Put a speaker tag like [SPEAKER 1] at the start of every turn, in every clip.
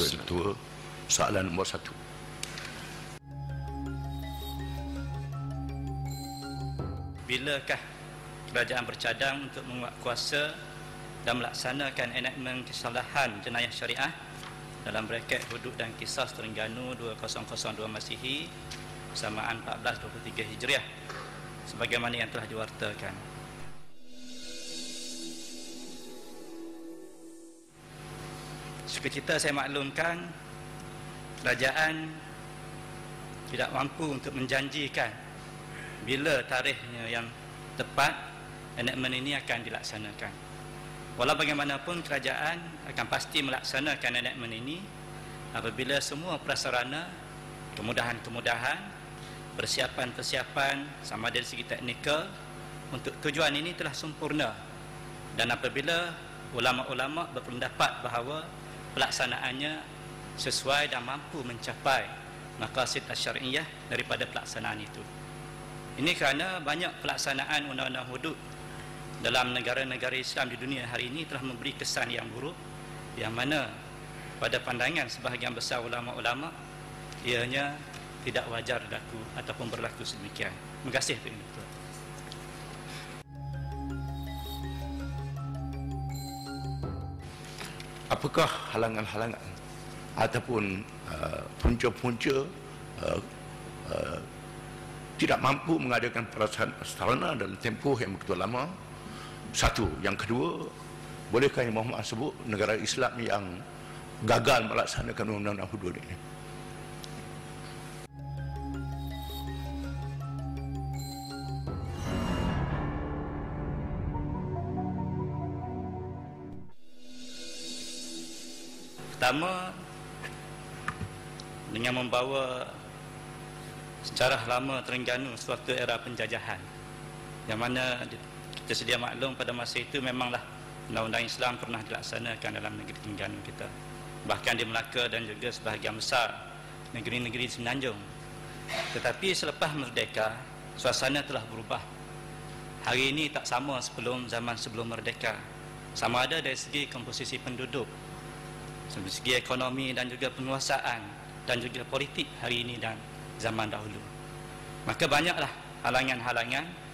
[SPEAKER 1] Datuk Yang Ketua. Soalan nombor 1.
[SPEAKER 2] Bilakah kerajaan bercadang untuk menguat kuasa dan melaksanakan enakmen kesalahan jenayah syariah dalam braket hudud dan kisas Terengganu 2002 Masihi bersamaan 1423 Hijriah sebagaimana yang telah diwartakan? Sukacita saya maklumkan kerajaan tidak mampu untuk menjanjikan bila tarikhnya yang tepat enakmen ini akan dilaksanakan. Walau bagaimanapun kerajaan akan pasti melaksanakan enakmen ini apabila semua prasarana, kemudahan-kemudahan, persiapan-persiapan sama dari segi teknikal untuk tujuan ini telah sempurna, dan apabila ulama-ulama berpendapat bahawa pelaksanaannya sesuai dan mampu mencapai maqasid asy-syar'iyyah daripada pelaksanaan itu. Ini kerana banyak pelaksanaan undang-undang hudud dalam negara-negara Islam di dunia hari ini telah memberi kesan yang buruk, yang mana pada pandangan sebahagian besar ulama-ulama ianya tidak wajar berlaku ataupun berlaku sedemikian. Terima kasih Tuan Ketua.
[SPEAKER 1] Apakah halangan-halangan ataupun punca-punca tidak mampu mengadakan prasarana dalam tempoh yang begitu lama? Satu. Yang kedua, bolehkah Yang Berhormat sebut negara Islam yang gagal melaksanakan undang-undang hudud ini?
[SPEAKER 2] Pertama, dengan membawa sejarah lama Terengganu sewaktu era penjajahan, yang mana kita sedia maklum pada masa itu memanglah undang-undang Islam pernah dilaksanakan dalam negeri Terengganu kita, bahkan di Melaka dan juga sebahagian besar negeri-negeri di Semenanjung. Tetapi selepas merdeka, suasana telah berubah. Hari ini tak sama zaman sebelum merdeka, sama ada dari segi komposisi penduduk, dari segi ekonomi dan juga penguasaan dan juga politik hari ini dan zaman dahulu. Maka banyaklah halangan-halangan,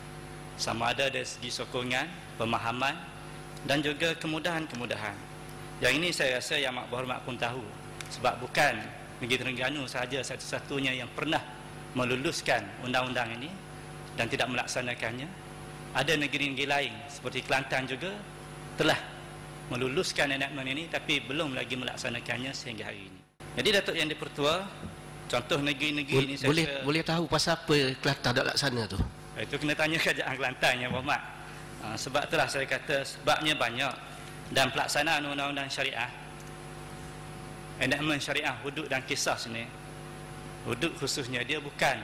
[SPEAKER 2] sama ada dari segi sokongan, pemahaman dan juga kemudahan-kemudahan. Yang ini saya rasa Yang Berhormat pun tahu, sebab bukan negeri Terengganu sahaja satu-satunya yang pernah meluluskan undang-undang ini dan tidak melaksanakannya. Ada negeri-negeri lain seperti Kelantan juga telah meluluskan enakmen ini tapi belum lagi melaksanakannya sehingga hari ini. Jadi Datuk Yang Dipertua, contoh negeri-negeri ini
[SPEAKER 3] boleh tahu pasal apa Kelantan tak laksana tu?
[SPEAKER 2] Itu kena tanya kerajaan Kelantan Yang Berhormat. Sebab itulah saya kata sebabnya banyak, dan pelaksanaan undang-undang syariah, enakmen syariah hudud dan kisas ni, hudud khususnya dia bukan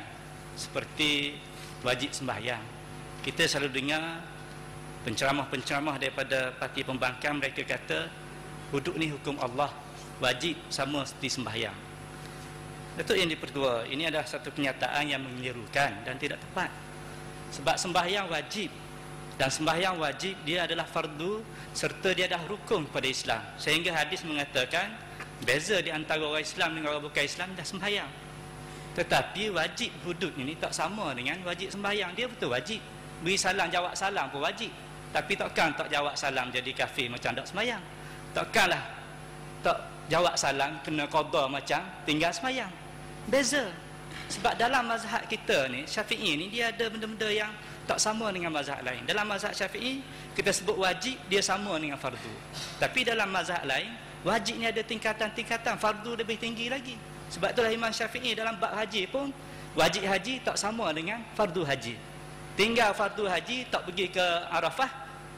[SPEAKER 2] seperti wajib sembahyang. Kita selalu dengar penceramah-penceramah daripada parti pembangkang, mereka kata hudud ni hukum Allah, wajib sama seperti sembahyang. Datuk Yang Dipertua, ini adalah satu kenyataan yang mengelirukan dan tidak tepat. Sebab sembahyang wajib, dan sembahyang wajib dia adalah fardu serta dia adalah rukun kepada Islam, sehingga hadis mengatakan beza di antara orang Islam dengan orang bukan Islam dah sembahyang. Tetapi wajib hudud ini tak sama dengan wajib sembahyang. Dia betul wajib, beri salam jawab salam pun wajib, tapi takkan tak jawab salam jadi kafir macam tak sembahyang. Takkanlah tak jawab salam kena qada macam tinggal sembahyang. Beza. Sebab dalam mazhab kita ni, Syafi'i ni, dia ada benda-benda yang tak sama dengan mazhab lain. Dalam mazhab Syafi'i kita sebut wajib dia sama dengan fardu, tapi dalam mazhab lain wajib ni ada tingkatan-tingkatan, fardu lebih tinggi lagi. Sebab itulah Imam Syafi'i dalam bab haji pun, wajib haji tak sama dengan fardu haji. Tinggal fardu haji tak pergi ke Arafah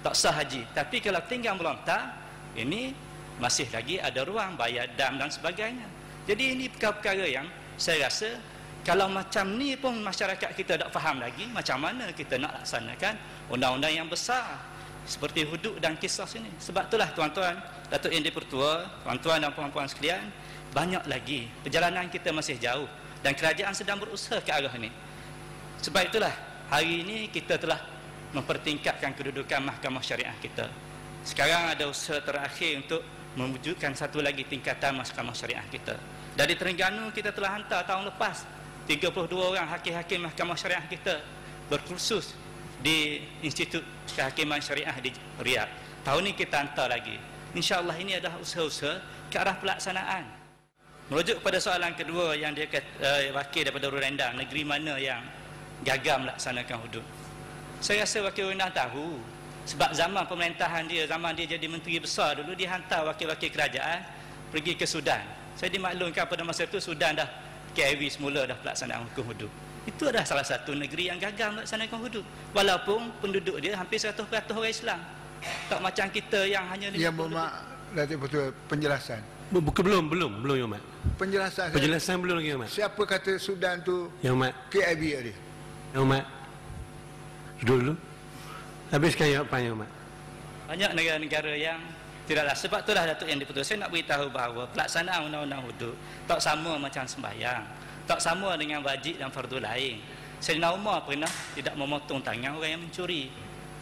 [SPEAKER 2] tak sah haji, tapi kalau tinggal melontar ini masih lagi ada ruang bayar dam dan sebagainya. Jadi ini perkara-perkara yang saya rasa kalau macam ni pun masyarakat kita tak faham lagi, macam mana kita nak laksanakan undang-undang yang besar seperti hudud dan kisas ini. Sebab itulah tuan-tuan, Datuk Yang Dipertua, tuan-tuan dan puan-puan sekalian, banyak lagi perjalanan kita masih jauh dan kerajaan sedang berusaha ke arah ini. Sebab itulah hari ini kita telah mempertingkatkan kedudukan mahkamah syariah kita. Sekarang ada usaha terakhir untuk mewujudkan satu lagi tingkatan mahkamah syariah kita. Dari Terengganu kita telah hantar tahun lepas 32 orang hakim-hakim mahkamah syariah kita berkursus di Institut Kehakiman Syariah di Riyadh. Tahun ini kita hantar lagi. InsyaAllah ini adalah usaha-usaha ke arah pelaksanaan. Merujuk pada soalan kedua yang dia wakil daripada Rurendang, negeri mana yang gagal melaksanakan hudud. Saya rasa wakil Rurendang tahu, sebab zaman pemerintahan dia, zaman dia jadi menteri besar dulu, dia hantar wakil-wakil kerajaan pergi ke Sudan. Saya dimaklumkan pada masa itu Sudan dah KIV semula dah pelaksanaan hukum hudud. Itu adalah salah satu negeri yang gagal melaksanakan hudud, walaupun penduduk dia hampir 100% orang Islam. Tak macam kita yang hanya 50%.
[SPEAKER 4] Ya, Muhammad Datuk Betul, penjelasan.
[SPEAKER 3] Belum ya Mat.
[SPEAKER 4] Penjelasan
[SPEAKER 3] Belum lagi Mat.
[SPEAKER 4] siapa kata Sudan tu
[SPEAKER 3] Ya Mat.
[SPEAKER 4] KIV dia?
[SPEAKER 3] Ya Mat. Dulu. Habiskan jawapannya Mat.
[SPEAKER 2] Banyak negara-negara yang tidaklah. Sebab itulah Datuk yang diputus. Saya nak beritahu bahawa pelaksanaan undang-undang hudud tak sama macam sembahyang, tak sama dengan wajib dan fardu lain. Sayyidina Umar pernah tidak memotong tangan orang yang mencuri.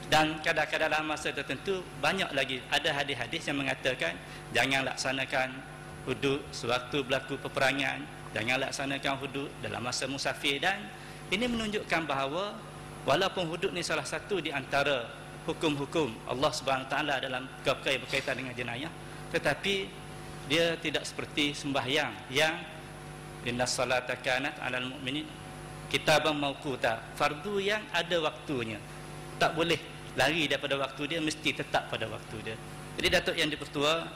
[SPEAKER 2] Dan kadang-kadang dalam masa tertentu banyak lagi ada hadis-hadis yang mengatakan jangan laksanakan hudud sewaktu berlaku peperangan, jangan laksanakan hudud dalam masa musafir. Dan ini menunjukkan bahawa walaupun hudud ni salah satu di antara hukum-hukum Allah Subhanahu Taala dalam perkara berkaitan dengan jenayah, tetapi dia tidak seperti sembahyang yang inna salata kanat 'alal mu'minin kitaban mawquta, fardu yang ada waktunya, tak boleh lari daripada waktu dia, mesti tetap pada waktu dia. Jadi Datuk Yang Dipertua,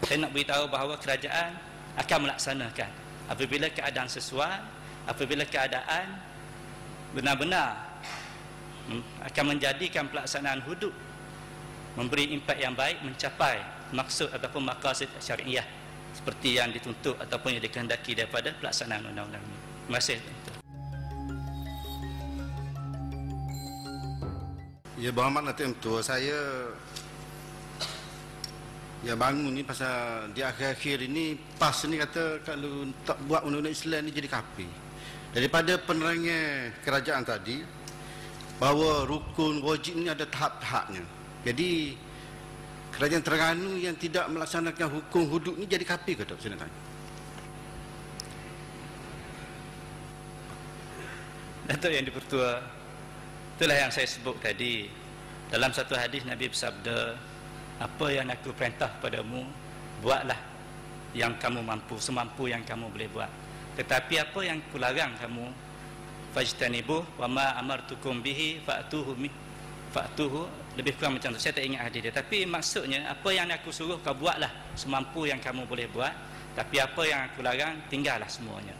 [SPEAKER 2] saya nak beritahu bahawa kerajaan akan melaksanakan apabila keadaan sesuai, apabila keadaan benar-benar akan menjadikan pelaksanaan hudud memberi impak yang baik, mencapai maksud ataupun maqasid syariah seperti yang dituntut ataupun yang dikehendaki daripada pelaksanaan undang-undang ini. Terima kasih.
[SPEAKER 5] Ya, Berhormat Datuk Ketua, saya bangun ni pasal di akhir-akhir ini PAS ni kata kalau tak buat undang-undang Islam ni jadi kafir. Daripada penerangan kerajaan tadi bahawa rukun wajib ni ada tahap-tahapnya. Jadi kerajaan Terengganu yang tidak melaksanakan hukum hudud ni jadi kafir ke tak? Saya nak tanya.
[SPEAKER 2] Datuk Yang Dipertua, itulah yang saya sebut tadi. Dalam satu hadis Nabi bersabda, apa yang aku perintah padamu, buatlah yang kamu mampu, semampu yang kamu boleh buat. Tetapi apa yang kularang kamu, fajtanibuh wa ma amartukum bihi fa'tuhu lebih kurang macam tu. Saya tak ingat hadis dia, tapi maksudnya apa yang aku suruh kau buatlah semampu yang kamu boleh buat, tapi apa yang aku larang tinggallah semuanya.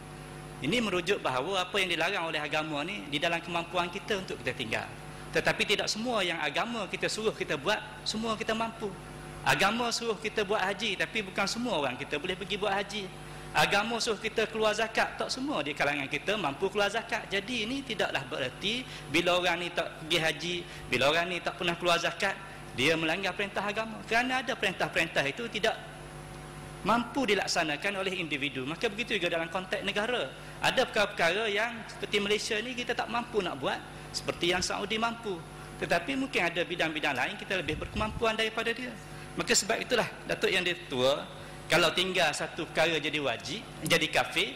[SPEAKER 2] Ini merujuk bahawa apa yang dilarang oleh agama ni di dalam kemampuan kita untuk kita tinggal. Tetapi tidak semua yang agama kita suruh kita buat semua kita mampu. Agama suruh kita buat haji, tapi bukan semua orang kita boleh pergi buat haji. Agama suruh kita keluar zakat, tak semua di kalangan kita mampu keluar zakat. Jadi ini tidaklah bererti bila orang ni tak pergi haji, bila orang ni tak pernah keluar zakat, dia melanggar perintah agama. Kerana ada perintah-perintah itu tidak mampu dilaksanakan oleh individu. Maka begitu juga dalam konteks negara. Ada perkara-perkara yang seperti Malaysia ni kita tak mampu nak buat, seperti yang Saudi mampu. Tetapi mungkin ada bidang-bidang lain kita lebih berkemampuan daripada dia. Maka sebab itulah Datuk Yang Dipertua, kalau tinggal satu perkara jadi wajib, jadi kafir,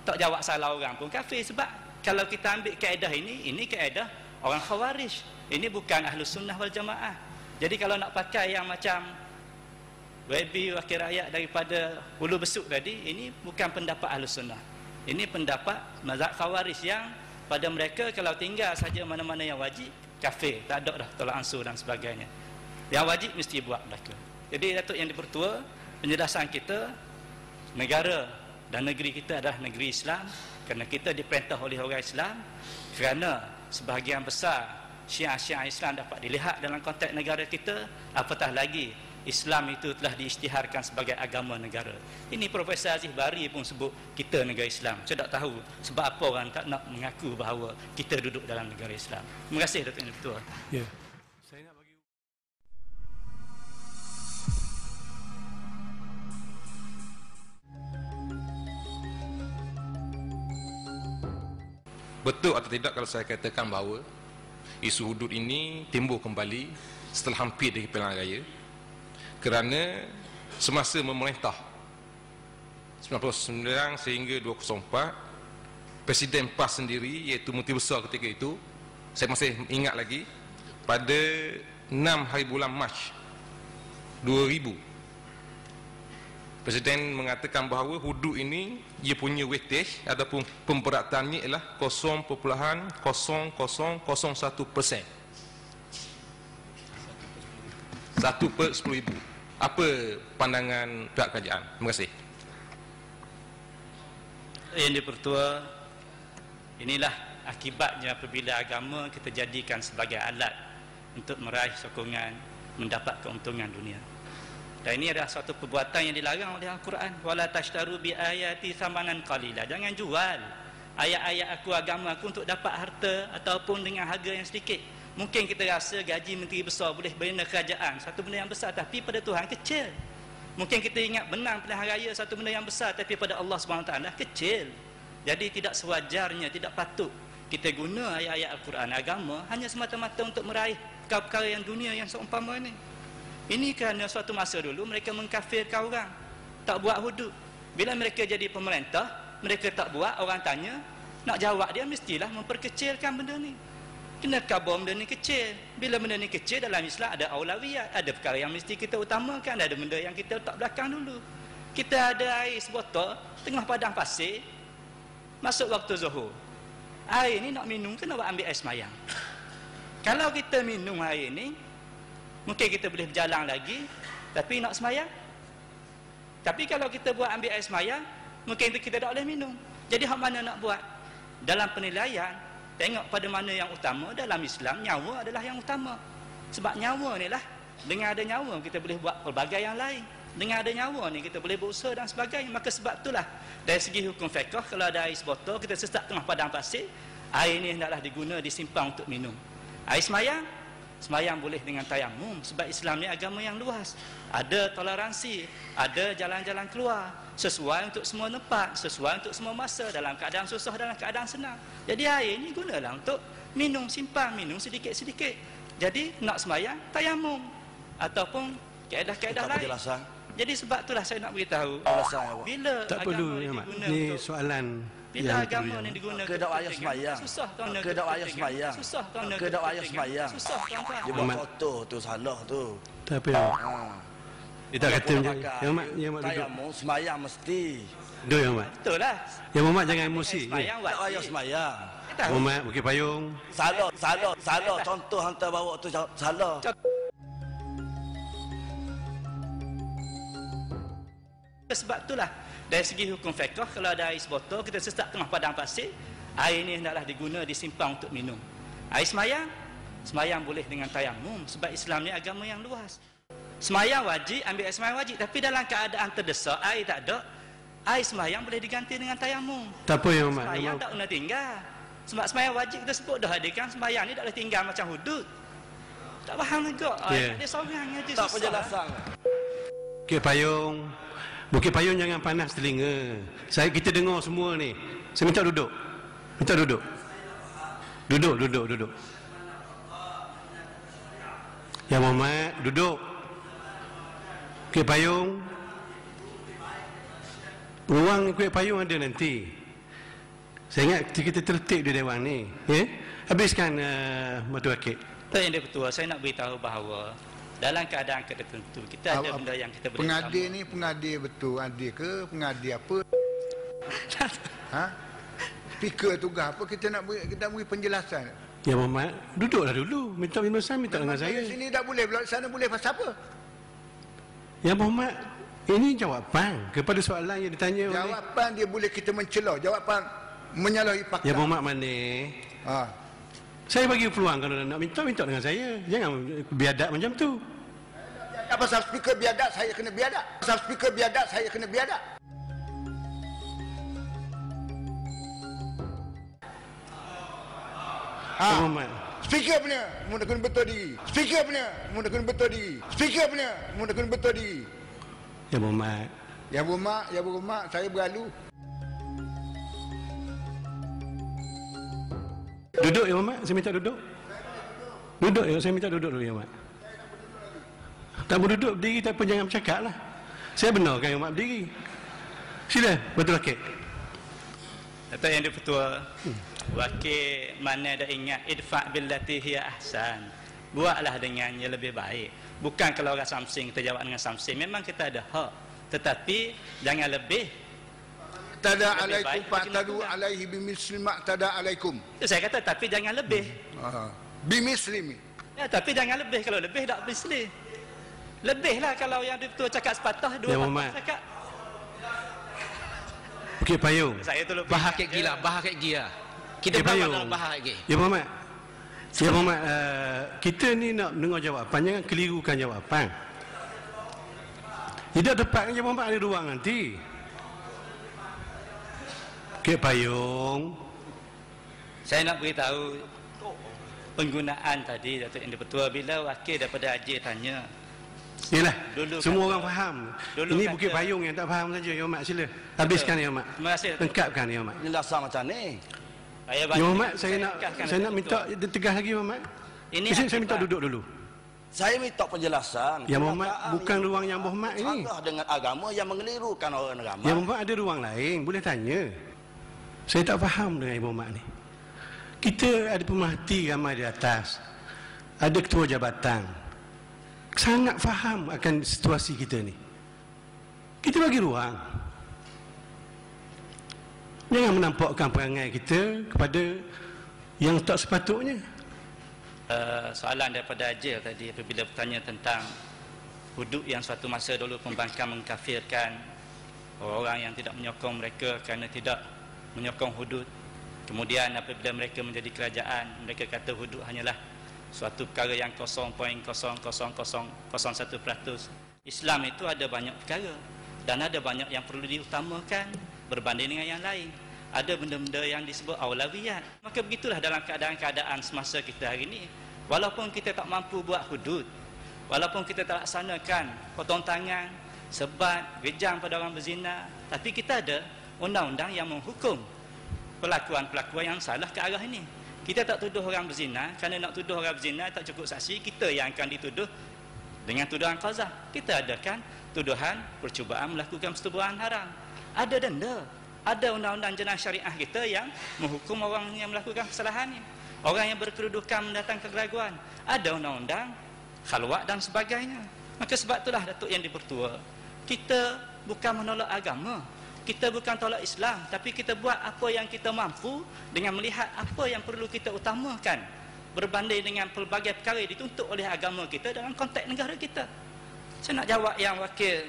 [SPEAKER 2] tak jawab salah orang pun kafir. Sebab kalau kita ambil kaedah ini kaedah orang Khawarij. Ini bukan Ahlus Sunnah wal Jamaah. Jadi kalau nak pakai yang macam WB Wakil Rakyat daripada Hulu Besuk tadi, ini bukan pendapat Ahlus Sunnah. Ini pendapat mazhab Khawarij yang pada mereka kalau tinggal saja mana-mana yang wajib, kafir, tak ada dah tolak ansur dan sebagainya. Yang wajib mesti buat mereka. Jadi Datuk Yang Dipertua, penjelasan kita, negara dan negeri kita adalah negeri Islam kerana kita diperintah oleh orang Islam, kerana sebahagian besar syiar-syiar Islam dapat dilihat dalam konteks negara kita, apatah lagi Islam itu telah diisytiharkan sebagai agama negara. Ini Profesor Aziz Bari pun sebut kita negara Islam. Saya tak tahu sebab apa orang tak nak mengaku bahawa kita duduk dalam negara Islam. Terima kasih Datuk Yang Dipertua.
[SPEAKER 3] Ya. Saya nak bagi
[SPEAKER 6] betul atau tidak kalau saya katakan bahawa isu hudud ini timbul kembali setelah hampir dari pilihan raya, kerana semasa memerintah 99 sehingga 204, Presiden PAS sendiri iaitu Menteri Besar ketika itu, saya masih ingat lagi, pada 6 hari bulan Mac 2000, Presiden mengatakan bahawa hudud ini ia punya weightage ataupun pemberatannya ialah 0.0001%, 1/10,000. Apa pandangan pihak kerajaan? Terima kasih.
[SPEAKER 2] Yang Dipertua, inilah akibatnya apabila agama kita jadikan sebagai alat untuk meraih sokongan, mendapat keuntungan dunia. Dan ini adalah suatu perbuatan yang dilarang oleh Al-Quran. Wala tashtaru bi ayati thamanan qalila. Jangan jual ayat-ayat aku, agama aku untuk dapat harta ataupun dengan harga yang sedikit. Mungkin kita rasa gaji menteri besar boleh bina kerajaan, satu benda yang besar, tapi pada Tuhan kecil. Mungkin kita ingat benang pilihan raya satu benda yang besar, tapi pada Allah SWT kecil. Jadi tidak sewajarnya, tidak patut kita guna ayat-ayat Al-Quran agama hanya semata-mata untuk meraih perkara yang dunia yang seumpama ini. Ini kerana suatu masa dulu mereka mengkafirkan orang, tak buat hudud. Bila mereka jadi pemerintah, mereka tak buat, orang tanya, nak jawab dia mestilah memperkecilkan benda ni. Kena khabar benda ni kecil. Bila benda ni kecil, dalam Islam ada aulawiyat, ada perkara yang mesti kita utamakan, ada benda yang kita letak belakang dulu. Kita ada air sebotol tengah padang pasir, masuk waktu zuhur. Air ni nak minum ke nak ambil air semayang? Kalau kita minum air ni, mungkin kita boleh berjalan lagi, tapi nak semayang. Tapi kalau kita buat ambil air semayang, mungkin kita tak boleh minum. Jadi hak mana nak buat? Dalam penilaian, tengok pada mana yang utama. Dalam Islam, nyawa adalah yang utama. Sebab nyawa ni lah, dengan ada nyawa kita boleh buat pelbagai yang lain. Dengan ada nyawa ni kita boleh berusaha dan sebagainya. Maka sebab itulah, dari segi hukum fiqh, kalau ada air sebotol, kita sesak tengah padang pasir, air ni hendaklah diguna, disimpan untuk minum. Air semayang, semayang boleh dengan tayamum, sebab Islam ni agama yang luas. Ada toleransi, ada jalan-jalan keluar, sesuai untuk semua tempat, sesuai untuk semua masa, dalam keadaan susah, dalam keadaan senang. Jadi air ni gunalah untuk minum, simpan, minum sedikit-sedikit. Jadi nak semayang, tayamum, ataupun kaedah-kaedah lain.
[SPEAKER 7] Penjelasan.
[SPEAKER 2] Jadi sebab itulah saya nak beritahu, bila
[SPEAKER 3] Tak
[SPEAKER 2] agama
[SPEAKER 3] perlu
[SPEAKER 2] ni
[SPEAKER 3] ya, Mak.
[SPEAKER 2] diguna
[SPEAKER 3] Ni
[SPEAKER 2] untuk,
[SPEAKER 3] soalan
[SPEAKER 2] bila
[SPEAKER 3] yang
[SPEAKER 2] agama
[SPEAKER 3] perlu,
[SPEAKER 2] ni diguna
[SPEAKER 7] Ke dak ayah semayang.
[SPEAKER 2] susah tuan.
[SPEAKER 7] Ke dak ayah semayang.
[SPEAKER 2] Susah tuan.
[SPEAKER 7] Ke dak ayah semayang.
[SPEAKER 2] Susah tuan.
[SPEAKER 7] Dia buat foto tu salah tu.
[SPEAKER 3] Tak apa ya, Mak.
[SPEAKER 7] Ha.
[SPEAKER 3] Dia tak kata macam ya, Mak. Ya, Mak duduk.
[SPEAKER 7] Tayamum semayang mesti.
[SPEAKER 3] Duduk ya, Mak.
[SPEAKER 2] Betul lah.
[SPEAKER 3] Ya, Mak jangan emosi. Ya.
[SPEAKER 2] Semayang
[SPEAKER 7] Tak ayah
[SPEAKER 2] wajib.
[SPEAKER 7] semayang.
[SPEAKER 3] Mak, Bukit Payung.
[SPEAKER 7] Salah. Contoh hantar bawa tu salah.
[SPEAKER 2] Sebab itulah, dari segi hukum fiqh, kalau ada air sebotol, kita sesak tengah padang pasir, air ni hendaklah diguna, disimpan untuk minum. Air semayang, semayang boleh dengan tayamum, sebab Islam ni agama yang luas. Semayang wajib, ambil air semayang wajib, tapi dalam keadaan terdesak, air tak ada, air semayang boleh diganti dengan tayamum.
[SPEAKER 3] Tak apa ya, Mak.
[SPEAKER 2] Semayang tak kena tinggal. Sebab semayang wajib kita sebut dah hadirkan, semayang ni tak boleh tinggal macam hudud. Tak faham juga.
[SPEAKER 3] Yeah.
[SPEAKER 2] Dia seorang aja
[SPEAKER 7] Tak
[SPEAKER 2] susah.
[SPEAKER 7] penjelasan.
[SPEAKER 3] Bukit Payung. Bukit Payung jangan panas telinga. Kita dengar semua ni. Saya minta duduk. Minta duduk. Duduk. Ya Muhammad, duduk. Bukit Payung. Ruang Bukit Payung ada nanti. Saya ingat kita tertib di dewan ni. Ya? Habiskan Matu Akid.
[SPEAKER 2] Yang Dipertua, saya nak beritahu bahawa dalam keadaan tertentu kita ada benda yang kita boleh
[SPEAKER 4] Pengadil ni pengadil betul, adil ke pengadil apa? Ha? Speaker tugas apa kita nak beri penjelasan.
[SPEAKER 3] Ya Muhammad, duduklah dulu. Minta penjelasan, minta dengan saya.
[SPEAKER 4] Sini tak boleh, belakang sana boleh pasal apa?
[SPEAKER 3] Ya Muhammad, ini jawapan kepada soalan yang ditanya oleh.
[SPEAKER 4] Jawapan dia boleh kita mencelah, jawapan menyalahi fakta.
[SPEAKER 3] Ya Muhammad mana?
[SPEAKER 4] Ha.
[SPEAKER 3] Saya bagi peluang kalau nak minta dengan saya. Jangan biadab macam tu.
[SPEAKER 4] Apa pasal speaker biadab saya kena biadab? Pasal speaker biadab saya kena biadab.
[SPEAKER 3] Ya Muhammad.
[SPEAKER 4] Speaker punya mula kena betul diri. Speaker punya mula kena betul diri. Speaker punya mula kena betul diri.
[SPEAKER 3] Ya Muhammad.
[SPEAKER 4] Ya berumah, saya berlalu.
[SPEAKER 3] Duduk ya Muhammad, saya minta duduk. Duduk ya, saya minta duduk dulu ya Muhammad. Tak berduduk berdiri tak pun jangan bercakap lah. Saya benarkan Yang Mak berdiri. Sila, betul Rakit.
[SPEAKER 2] Datuk Yang Dipertua, wakil mana ada ingat idfa' billati hiya ahsan. Buatlah dengan yang lebih baik. Bukan kalau orang samsing kita jawab dengan samsing. Memang kita ada hak. Tetapi jangan lebih.
[SPEAKER 4] Tada alaikum fa'tadu alaihi bimisli ma tada alaikum.
[SPEAKER 2] Saya kata tapi jangan lebih.
[SPEAKER 4] Bimisli.
[SPEAKER 2] Ya, tapi jangan lebih. Kalau lebih tak misli. Lebihlah kalau yang Dipertua cakap sepatah, dua
[SPEAKER 3] Ya,
[SPEAKER 2] patah
[SPEAKER 3] Muhammad.
[SPEAKER 2] cakap.
[SPEAKER 3] Bukit Payung.
[SPEAKER 2] Saya tu lupa.
[SPEAKER 8] Bahak gila, bahak gila. Kita
[SPEAKER 3] Bukit
[SPEAKER 8] berapa
[SPEAKER 3] Payung.
[SPEAKER 8] dalam bahak lagi?
[SPEAKER 3] Ya Muhammad. Ya Muhammad, kita ni nak dengar jawapan, jangan kelirukan jawapan. Tidak tepat kan Muhammad, ada ruang nanti. Bukit Payung.
[SPEAKER 2] Saya nak beritahu penggunaan tadi Datuk Yang Dipertua bila wakil daripada Aceh tanya.
[SPEAKER 3] Yalah,
[SPEAKER 2] Dulu
[SPEAKER 3] semua
[SPEAKER 2] kata-
[SPEAKER 3] orang faham.
[SPEAKER 2] dulu
[SPEAKER 3] Ini
[SPEAKER 2] kata-
[SPEAKER 3] Bukit Payung yang tak faham saja. Ya Muhammad, sila. Habiskan Ya Muhammad.
[SPEAKER 2] Terima kasih Datuk.
[SPEAKER 3] Lengkapkan Ya Muhammad.
[SPEAKER 7] Penjelasan macam ni.
[SPEAKER 2] Saya
[SPEAKER 3] Ya Muhammad, saya nak minta
[SPEAKER 2] Datuk.
[SPEAKER 3] tegas lagi Ya Muhammad.
[SPEAKER 2] Ini
[SPEAKER 3] Saya minta
[SPEAKER 2] akibat.
[SPEAKER 3] duduk dulu.
[SPEAKER 7] Saya minta penjelasan.
[SPEAKER 3] Ya Muhammad,
[SPEAKER 7] Kenyataan
[SPEAKER 3] bukan
[SPEAKER 7] yang
[SPEAKER 3] ruang yang Muhammad ini.
[SPEAKER 7] salah dengan agama yang mengelirukan orang agama.
[SPEAKER 3] Ya Muhammad ada ruang lain, boleh tanya. Saya tak faham dengan Ibu Muhammad ni. Kita ada pemerhati ramai di atas. Ada ketua jabatan. Sangat faham akan situasi kita ni. Kita bagi ruang. Jangan menampakkan perangai kita kepada yang tak sepatutnya.
[SPEAKER 2] Soalan daripada Ajil tadi apabila bertanya tentang hudud yang suatu masa dulu pembangkang mengkafirkan orang yang tidak menyokong mereka kerana tidak menyokong hudud. Kemudian apabila mereka menjadi kerajaan, mereka kata hudud hanyalah suatu perkara yang 0.00001%. Islam itu ada banyak perkara dan ada banyak yang perlu diutamakan berbanding dengan yang lain. Ada benda-benda yang disebut aulawiyat. Maka begitulah dalam keadaan-keadaan semasa kita hari ini. Walaupun kita tak mampu buat hudud, walaupun kita tak laksanakan potong tangan, sebat, rejam pada orang berzina, tapi kita ada undang-undang yang menghukum pelakuan-pelakuan yang salah ke arah ini. Kita tak tuduh orang berzina, kerana nak tuduh orang berzina tak cukup saksi, kita yang akan dituduh dengan tuduhan qazaf. Kita adakan tuduhan percubaan melakukan persetubuhan haram. Ada denda, ada undang-undang jenayah syariah kita yang menghukum orang yang melakukan kesalahan ini. Orang yang berkedudukan mendatangkan keraguan, ada undang-undang khalwat dan sebagainya. Maka sebab itulah Datuk Yang Dipertua, kita bukan menolak agama, kita bukan tolak Islam, tapi kita buat apa yang kita mampu dengan melihat apa yang perlu kita utamakan berbanding dengan pelbagai perkara yang dituntut oleh agama kita dalam konteks negara kita. Saya nak jawab yang wakil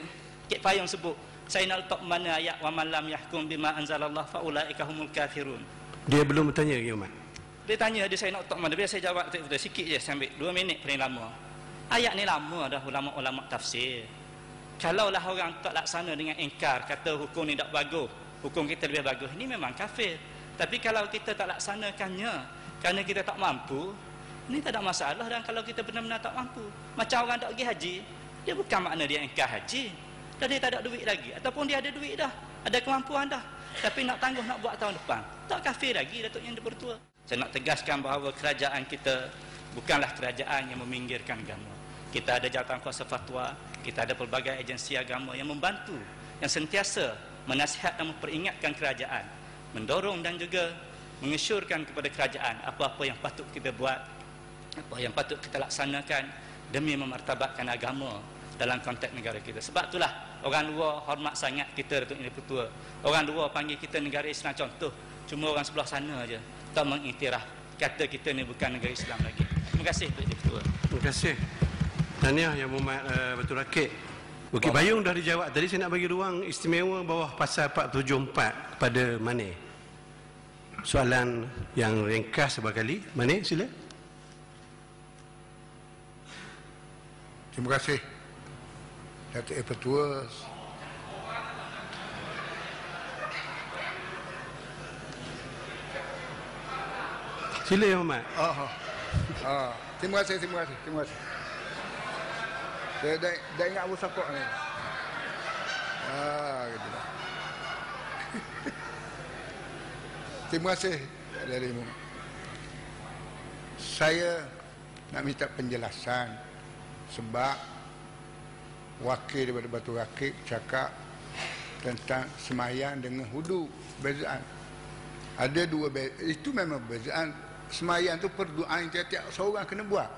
[SPEAKER 2] Cik Payung sebut. Saya nak letak mana ayat wa man lam yahkum bima anzalallah fa ulaika humul kafirun.
[SPEAKER 3] Dia belum bertanya lagi Umat.
[SPEAKER 2] Dia tanya dia, saya nak letak mana, biar saya jawab sikit je, saya ambil 2 minit paling lama. Ayat ni lama dah ulama-ulama tafsir. Kalaulah orang tak laksana dengan ingkar, kata hukum ni tak bagus, hukum kita lebih bagus, ini memang kafir. Tapi kalau kita tak laksanakannya kerana kita tak mampu, ini tak ada masalah. Dan kalau kita benar-benar tak mampu, macam orang tak pergi haji, dia bukan makna dia ingkar haji, dan dia tak ada duit lagi, ataupun dia ada duit dah, ada kemampuan dah, tapi nak tangguh nak buat tahun depan, tak kafir lagi Datuk Yang Dipertua. Saya nak tegaskan bahawa kerajaan kita bukanlah kerajaan yang meminggirkan agama. Kita ada jawatan kuasa fatwa, kita ada pelbagai agensi agama yang membantu, yang sentiasa menasihat dan memperingatkan kerajaan, mendorong dan juga mengesyorkan kepada kerajaan apa-apa yang patut kita buat, apa yang patut kita laksanakan demi memartabatkan agama dalam konteks negara kita. Sebab itulah orang luar hormat sangat kita Datuk Yang Dipertua. Orang luar panggil kita negara Islam contoh, cuma orang sebelah sana aja tak mengiktiraf, kata kita ni bukan negara Islam lagi. Terima kasih Datuk Yang Dipertua.
[SPEAKER 3] Terima kasih. Tahniah Yang Muhammad Betul Rakit. Bukit Payung dah dijawab tadi. Saya nak bagi ruang istimewa bawah pasal 474 kepada Mane. Soalan yang ringkas sebarkali. Mane, sila.
[SPEAKER 4] Terima kasih Datuk Yang Dipertua.
[SPEAKER 3] Sila Yang Muhammad.
[SPEAKER 4] Terima kasih. Saya dah ingat Abu Sakok ni. Gitu lah. Terima kasih darimu. Saya nak minta penjelasan sebab wakil daripada Batu Rakit cakap tentang semayang dengan hudu, bezaan. Ada dua itu memang bezaan. Semayang tu perduaan tiap-tiap seorang kena buat.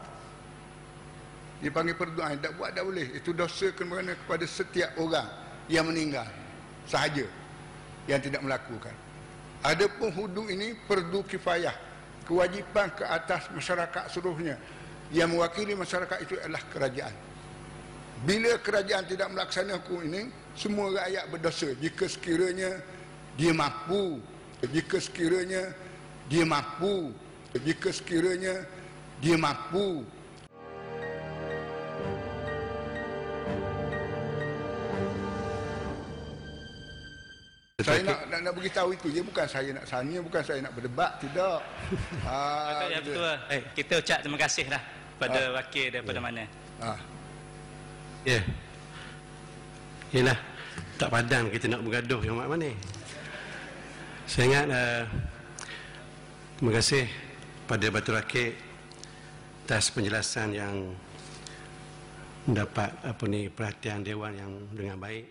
[SPEAKER 4] Dia panggil perduaan, tak buat tak boleh. Itu dosa kena kepada setiap orang yang meninggal sahaja yang tidak melakukan. Adapun hudu ini fardu kifayah, kewajipan ke atas masyarakat seluruhnya. Yang mewakili masyarakat itu adalah kerajaan. Bila kerajaan tidak melaksanakan hukum ini, semua rakyat berdosa jika sekiranya dia mampu, jika sekiranya dia mampu, jika sekiranya dia mampu. Saya nak beritahu itu je, bukan saya nak sanya, bukan saya nak berdebat, tidak.
[SPEAKER 2] Ya betul. Kita ucap terima kasih dah pada wakil daripada mana.
[SPEAKER 3] Ya. Yalah, tak padan kita nak bergaduh yang mana. Saya ingat terima kasih pada Batu Rakit atas penjelasan yang mendapat perhatian Dewan yang dengan baik.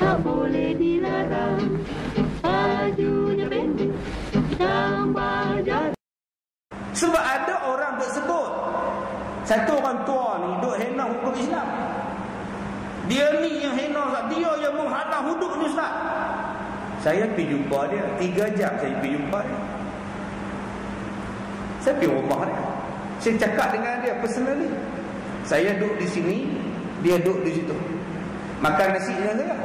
[SPEAKER 8] Tak boleh dilarang, bajunya pendek, gambar jarak.
[SPEAKER 9] Sebab ada orang duk sebut satu orang tua ni duk hina hukum Islam. Dia ni yang hina, dia yang menghalang hudud ni Ustaz. Saya pergi jumpa dia 3 jam, saya pergi jumpa dia. Saya pergi rumah dia. Saya cakap dengan dia personally. Saya duduk di sini, dia duduk di situ. Makan nasi dengan saya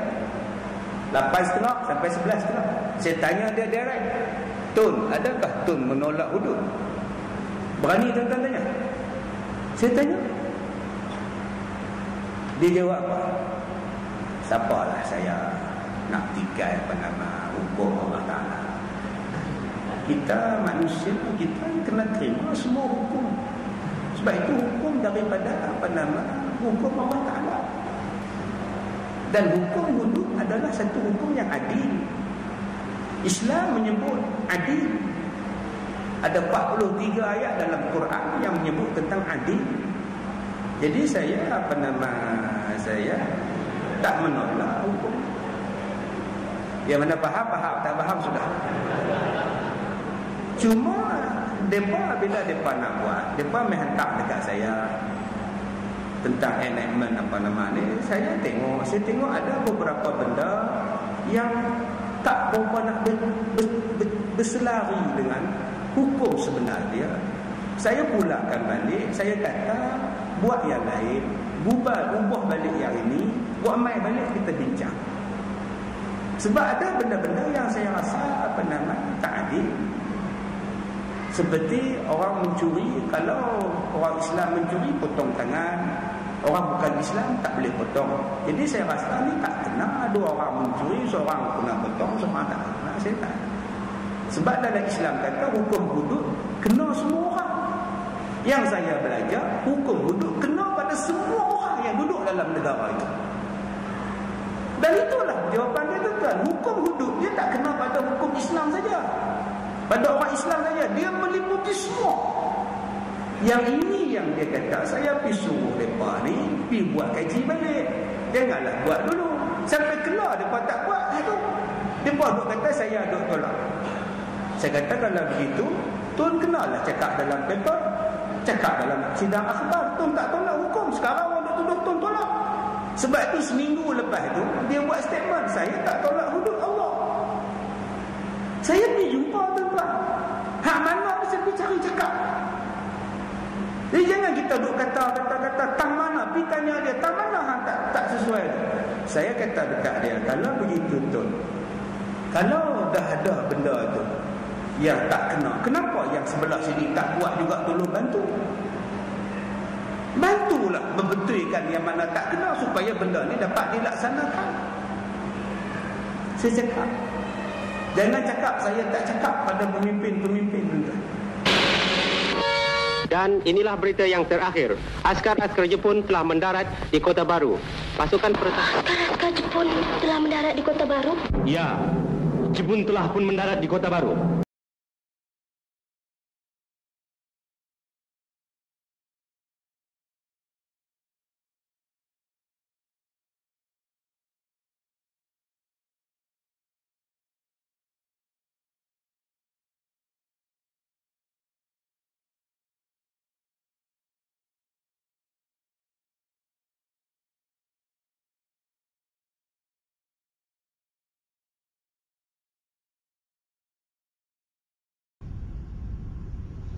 [SPEAKER 9] 8.30 sampai 11.30. Saya tanya dia direct, Tun, adakah Tun menolak hudud? Berani tuan-tuan tanya? Saya tanya. Dia jawab apa? Siapalah saya nak tikai hukum Allah Ta'ala. Kita manusia, kita kena terima semua hukum. Sebab itu hukum daripada hukum Allah Ta'ala. Dan hukum hudud adalah satu hukum yang adil. Islam menyebut adil. Ada 43 ayat dalam Quran yang menyebut tentang adil. Jadi saya saya tak menolak hukum. Yang mana faham, tak faham sudah. Cuma mereka bila mereka nak buat, mereka menghantar dekat saya tentang enactment ni. Saya tengok ada beberapa benda yang tak berapa nak berselari dengan hukum sebenar dia. Saya pulakan balik, saya kata buat yang lain, ubah balik yang ini, buat mai balik kita bincang. Sebab ada benda-benda yang saya rasa tak adil. Seperti orang mencuri, kalau orang Islam mencuri potong tangan, orang bukan Islam tak boleh potong. Jadi saya rasa ni tak kena ada orang mencuri, seorang kena potong, seorang tak kena. Saya tak. Sebab dalam Islam kata hukum hudud kena semua orang. Yang saya belajar, hukum hudud kena pada semua orang yang duduk dalam negara itu. Dan itulah jawapan dia tuan. Hukum hudud dia tak kena pada hukum Islam saja, pada orang Islam saja, dia meliputi semua. Yang ini yang dia kata, saya pergi suruh mereka ni pergi buat kaji balik. Janganlah buat dulu sampai kelar mereka tak buat itu. Mereka duk kata saya duk tolak. Saya kata kalau begitu, Tun kenalah cakap dalam paper, cakap dalam sidang akhbar, Tun tak tolak hukum. Sekarang orang duk tuduh Tun tolak. Sebab itu seminggu lepas itu dia buat statement, saya tak tolak hudud Allah. Saya pergi jumpa tuan-tuan. Hak mana saya pergi cari cakap. Jadi jangan kita duk kata tang mana, pergi tanya dia tang mana hang tak sesuai. Saya kata dekat dia, kalau begitu Tun, kalau dah ada benda tu yang tak kena, kenapa yang sebelah sini tak buat juga tolong bantu? Bantulah membetulkan yang mana tak kena supaya benda ni dapat dilaksanakan. Saya cakap, jangan cakap saya tak cakap pada pemimpin-pemimpin benda.
[SPEAKER 10] Dan inilah berita yang terakhir. Askar-askar Jepun telah mendarat di Kota Baru. Pasukan pertahanan. Askar Jepun telah mendarat di Kota Baru? Ya, Jepun telah pun mendarat di Kota Baru.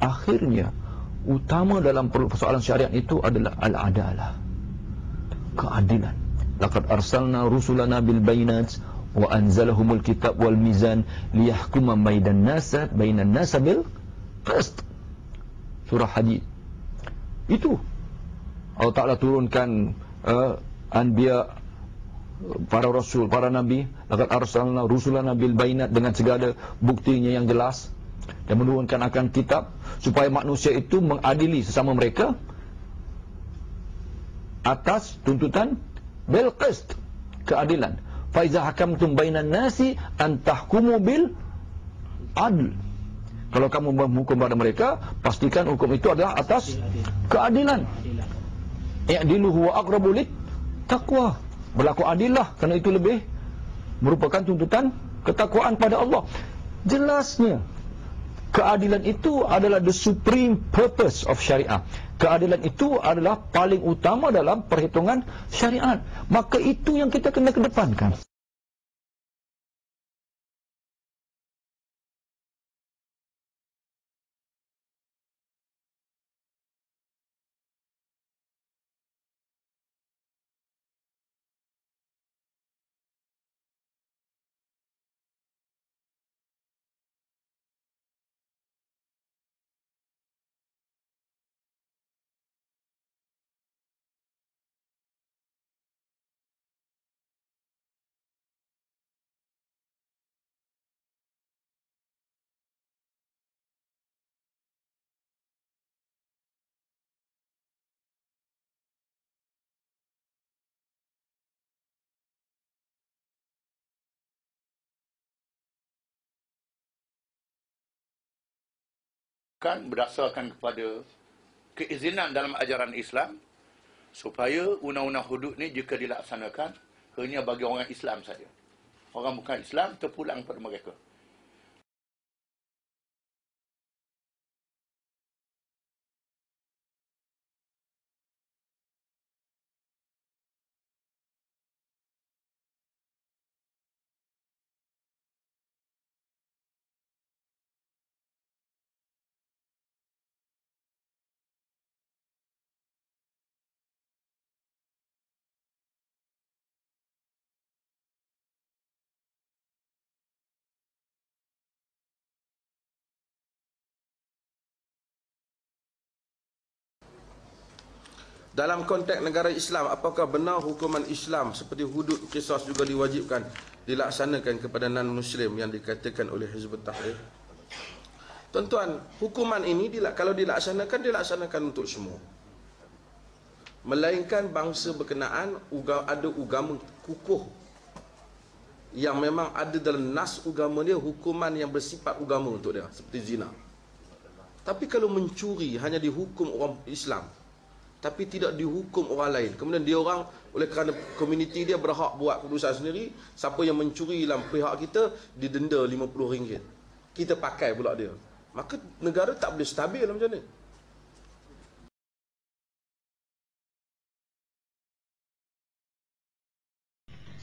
[SPEAKER 11] akhirnya utama dalam persoalan syariat itu adalah al-adalah, keadilan. Laqad arsalna rusulana bil bayinat wa anzalahumul kitab wal mizan liyahkuma bainan nas bil qist. Surah Hadid. Itu Allah Ta'ala turunkan anbiya, para rasul, para nabi. Laqad arsalna rusulana bil bayinat, dengan segala buktinya yang jelas, dan menurunkan akan kitab supaya manusia itu mengadili sesama mereka atas tuntutan bil qist, keadilan. Fa iza hakamtum bainan nasi an tahkumu bil adl. Kalau kamu menghukum pada mereka, pastikan hukum itu adalah atas keadilan. I'dilu huwa aqrabu lit taqwa. Berlaku adillah, kerana itu lebih merupakan tuntutan ketakwaan pada Allah. Jelasnya keadilan itu adalah the supreme purpose of syariah. Keadilan itu adalah paling utama dalam perhitungan syariat. Maka itu yang kita kena kedepankan.
[SPEAKER 1] Kan berdasarkan kepada keizinan dalam ajaran Islam supaya undang-undang hudud ni jika dilaksanakan hanya bagi orang Islam saja. Orang bukan Islam terpulang pada mereka.
[SPEAKER 6] Dalam konteks negara Islam, apakah benar hukuman Islam seperti hudud qisas juga diwajibkan dilaksanakan kepada non-Muslim yang dikatakan oleh Hizbut Tahrir? Tuan-tuan, hukuman ini kalau dilaksanakan untuk semua. Melainkan bangsa berkenaan ada agama kukuh yang memang ada dalam nas agama dia hukuman yang bersifat agama untuk dia, seperti zina. Tapi kalau mencuri hanya dihukum orang Islam, tapi tidak dihukum orang lain, kemudian dia orang oleh kerana komuniti dia berhak buat keputusan sendiri, siapa yang mencuri dalam pihak kita didenda RM50, kita pakai pula dia, maka negara tak boleh stabil macam ni.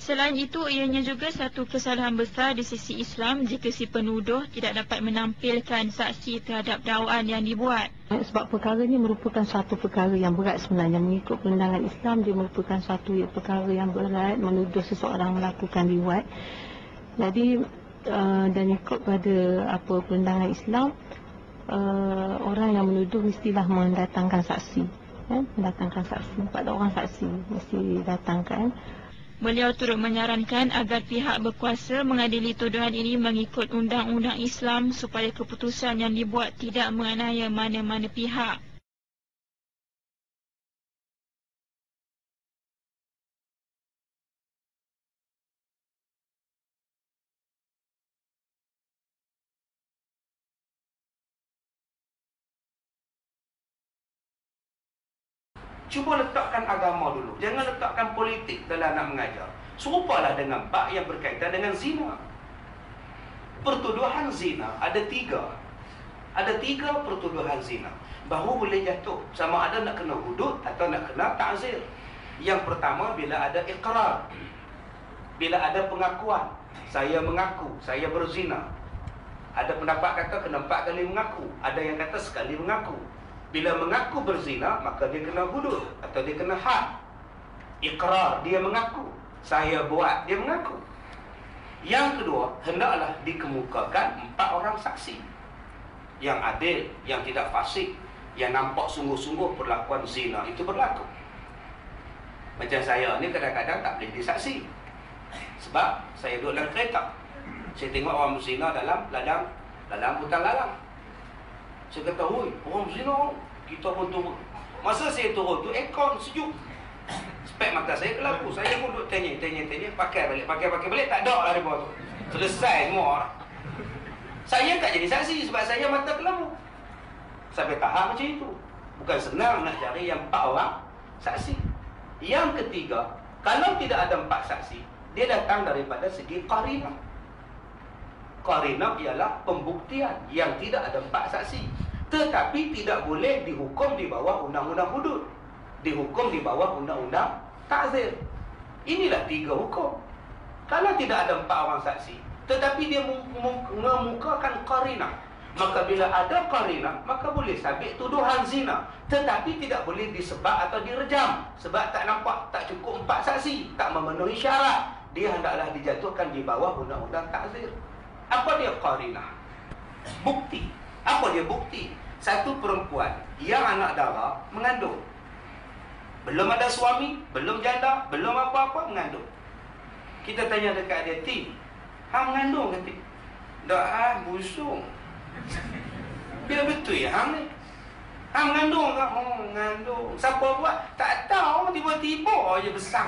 [SPEAKER 12] Selain itu, ianya juga satu kesalahan besar di sisi Islam jika si penuduh tidak dapat menampilkan saksi terhadap dakwaan yang dibuat.
[SPEAKER 13] Sebab perkara ini merupakan satu perkara yang berat sebenarnya. Mengikut pandangan Islam, dia merupakan satu perkara yang berat, menuduh seseorang melakukan liwat. Jadi, dan ikut pada pandangan Islam, orang yang menuduh mestilah mendatangkan saksi. Mendatangkan saksi, 4 orang saksi mesti datangkan.
[SPEAKER 12] Beliau turut menyarankan agar pihak berkuasa mengadili tuduhan ini mengikut undang-undang Islam supaya keputusan yang dibuat tidak menganiaya mana-mana pihak.
[SPEAKER 9] Cuba letakkan agama dulu. Jangan letakkan politik dalam nak mengajar. Serupalah dengan bab yang berkaitan dengan zina. Pertuduhan zina ada 3. Ada 3 pertuduhan zina. Baru boleh jatuh. Sama ada nak kena hudud atau nak kena ta'zir. Yang pertama bila ada iqrar. Bila ada pengakuan. Saya mengaku, saya berzina. Ada pendapat kata kena 4 kali mengaku. Ada yang kata sekali mengaku. Bila mengaku berzina, maka dia kena hudud atau dia kena had. Iqrar, dia mengaku. Saya buat, dia mengaku. Yang kedua, hendaklah dikemukakan 4 orang saksi yang adil, yang tidak fasik, yang nampak sungguh-sungguh perlakuan zina itu berlaku. Macam saya ni kadang-kadang tak boleh disaksi. Sebab saya duduk dalam kereta, saya tengok orang berzina dalam hutan lalang. Saya kata, "Oi, orang berzina." Kita pun turun. Masa saya turun tu, aircon sejuk. Spek mata saya kelabu. Saya pun duduk tanya, pakai balik, tak ada lah di bawah tu. Selesai semua. Saya tak jadi saksi sebab saya mata kelabu. Sampai tahap macam itu. Bukan senang nak cari yang 4 orang saksi. Yang ketiga, kalau tidak ada 4 saksi, dia datang daripada segi qarinah. Qarinah ialah pembuktian yang tidak ada 4 saksi. Tetapi tidak boleh dihukum di bawah undang-undang hudud. Dihukum di bawah undang-undang ta'zir. Inilah 3 hukum. Kalau tidak ada 4 orang saksi, tetapi dia mengemukakan qarinah, maka bila ada qarinah, maka boleh sabit tuduhan zina. Tetapi tidak boleh disebat atau direjam. Sebab tak nampak, tak cukup 4 saksi, tak memenuhi syarat. Dia hendaklah dijatuhkan di bawah undang-undang ta'zir. Apa dia qarinah? Bukti. Apa dia bukti? Satu perempuan yang anak dara mengandung. Belum ada suami, belum janda, belum apa-apa, mengandung. Kita tanya dekat dia, "Ti, hang mengandung ke, Ti?" "Tak, busung." "Biar betul ya hang ni. Hang mengandung ke?" "Oh, mengandung." "Siapa buat?" "Tak tahu, tiba-tiba aja besar."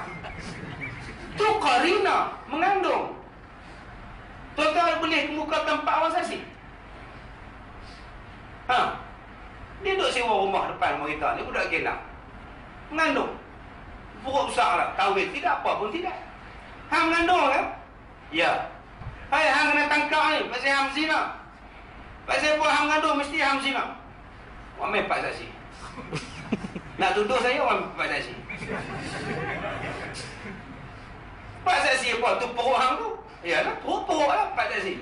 [SPEAKER 9] Tu qarinah, mengandung. Tuan-tuan boleh kemukakan 4 orang saksi? Dia duduk sewa rumah depan rumah kita ni, budak Kelang. Mengandung. Buruk besar lah, kahwin, tidak apa pun tidak. Hang mengandung kan? Ya. Hai, hang kena tangkap ni, pasal hang zina. Pasal apa hang mengandung, mesti hang zina. Orang main 4 saksi. Nak tuduh saya, orang 4 saksi. 4 saksi apa? Tu perut hang tu? Yalah, perut lah 4 saksi.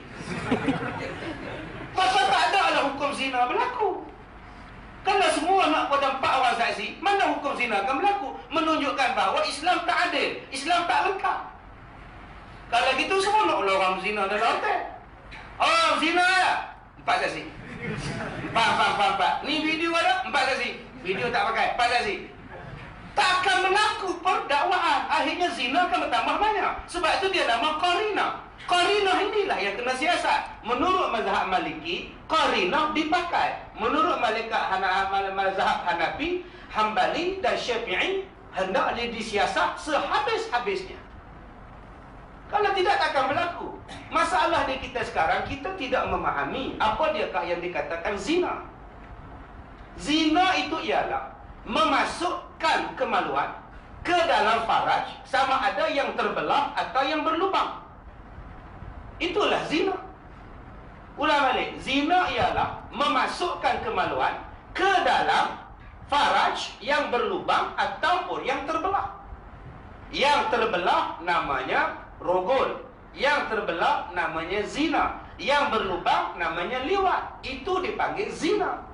[SPEAKER 9] Maka tak ada lah hukum zina berlaku. Kalau semua nak pada 4 orang saksi, mana hukum zina akan berlaku? Menunjukkan bahawa Islam tak adil, Islam tak lengkap. Kalau gitu semua nak orang zina dalam hotel. Oh, zina ada 4 saksi. 4. Ni video ada 4 saksi. Video tak pakai 4 saksi. Tak akan berlaku perdakwaan. Akhirnya zina akan bertambah banyak. Sebab itu dia nama qarinah. Qarinah inilah yang kena siasat. Menurut mazhab Maliki, qarinah dipakai. Menurut mazhab Hanafi, Hambali dan Syafi'i, hendaknya disiasat sehabis-habisnya. Kalau tidak, takkan berlaku. Masalah di kita sekarang, kita tidak memahami apa diakah yang dikatakan zina. Zina itu ialah memasukkan kemaluan ke dalam faraj, sama ada yang terbelah atau yang berlubang. Itulah zina. Ulang balik, zina ialah memasukkan kemaluan ke dalam faraj yang berlubang ataupun yang terbelah. Yang terbelah namanya rogol, yang terbelah namanya zina, yang berlubang namanya liwat. Itu dipanggil zina.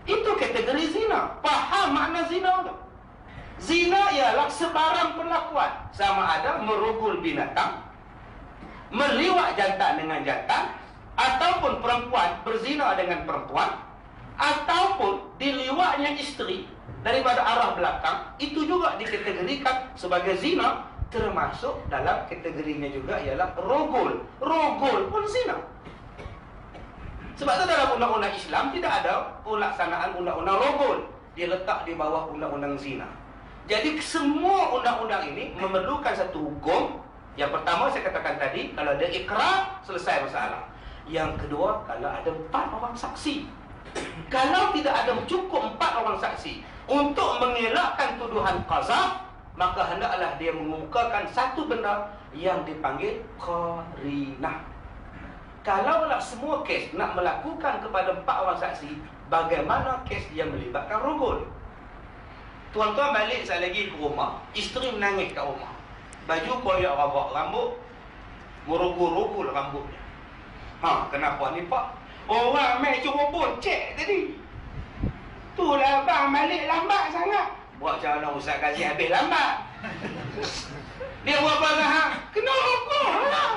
[SPEAKER 9] Itu kategori zina. Faham makna zina tu? Zina ialah sebarang perlakuan, sama ada merogol binatang, meliwat jantan dengan jantan, ataupun perempuan berzina dengan perempuan, ataupun diliwatnya isteri daripada arah belakang. Itu juga dikategorikan sebagai zina. Termasuk dalam kategorinya juga ialah rogol. Rogol pun zina. Sebab itu dalam undang-undang Islam tidak ada pelaksanaan undang-undang rogol. Dia letak di bawah undang-undang zina. Jadi semua undang-undang ini memerlukan satu hukum. Yang pertama saya katakan tadi, kalau ada ikrar, selesai masalah. Yang kedua, kalau ada 4 orang saksi. Kalau tidak ada cukup 4 orang saksi untuk mengelakkan tuduhan qazaf, maka hendaklah dia mengemukakan satu benda yang dipanggil qarinah. Kalaulah semua kes nak melakukan kepada 4 orang saksi, bagaimana kes yang melibatkan rogol? Tuan-tuan balik sekali lagi ke rumah, isteri menangis kat rumah. Baju koyak rabak, rambut merogol-rogol rambutnya. Kenapa ni Pak? Orang main cuma bocek tadi. Itulah bang balik lambat sangat. Buat macam mana Ustaz Kazi habis lambat. Dia buat apa lah? Kena rokok lah.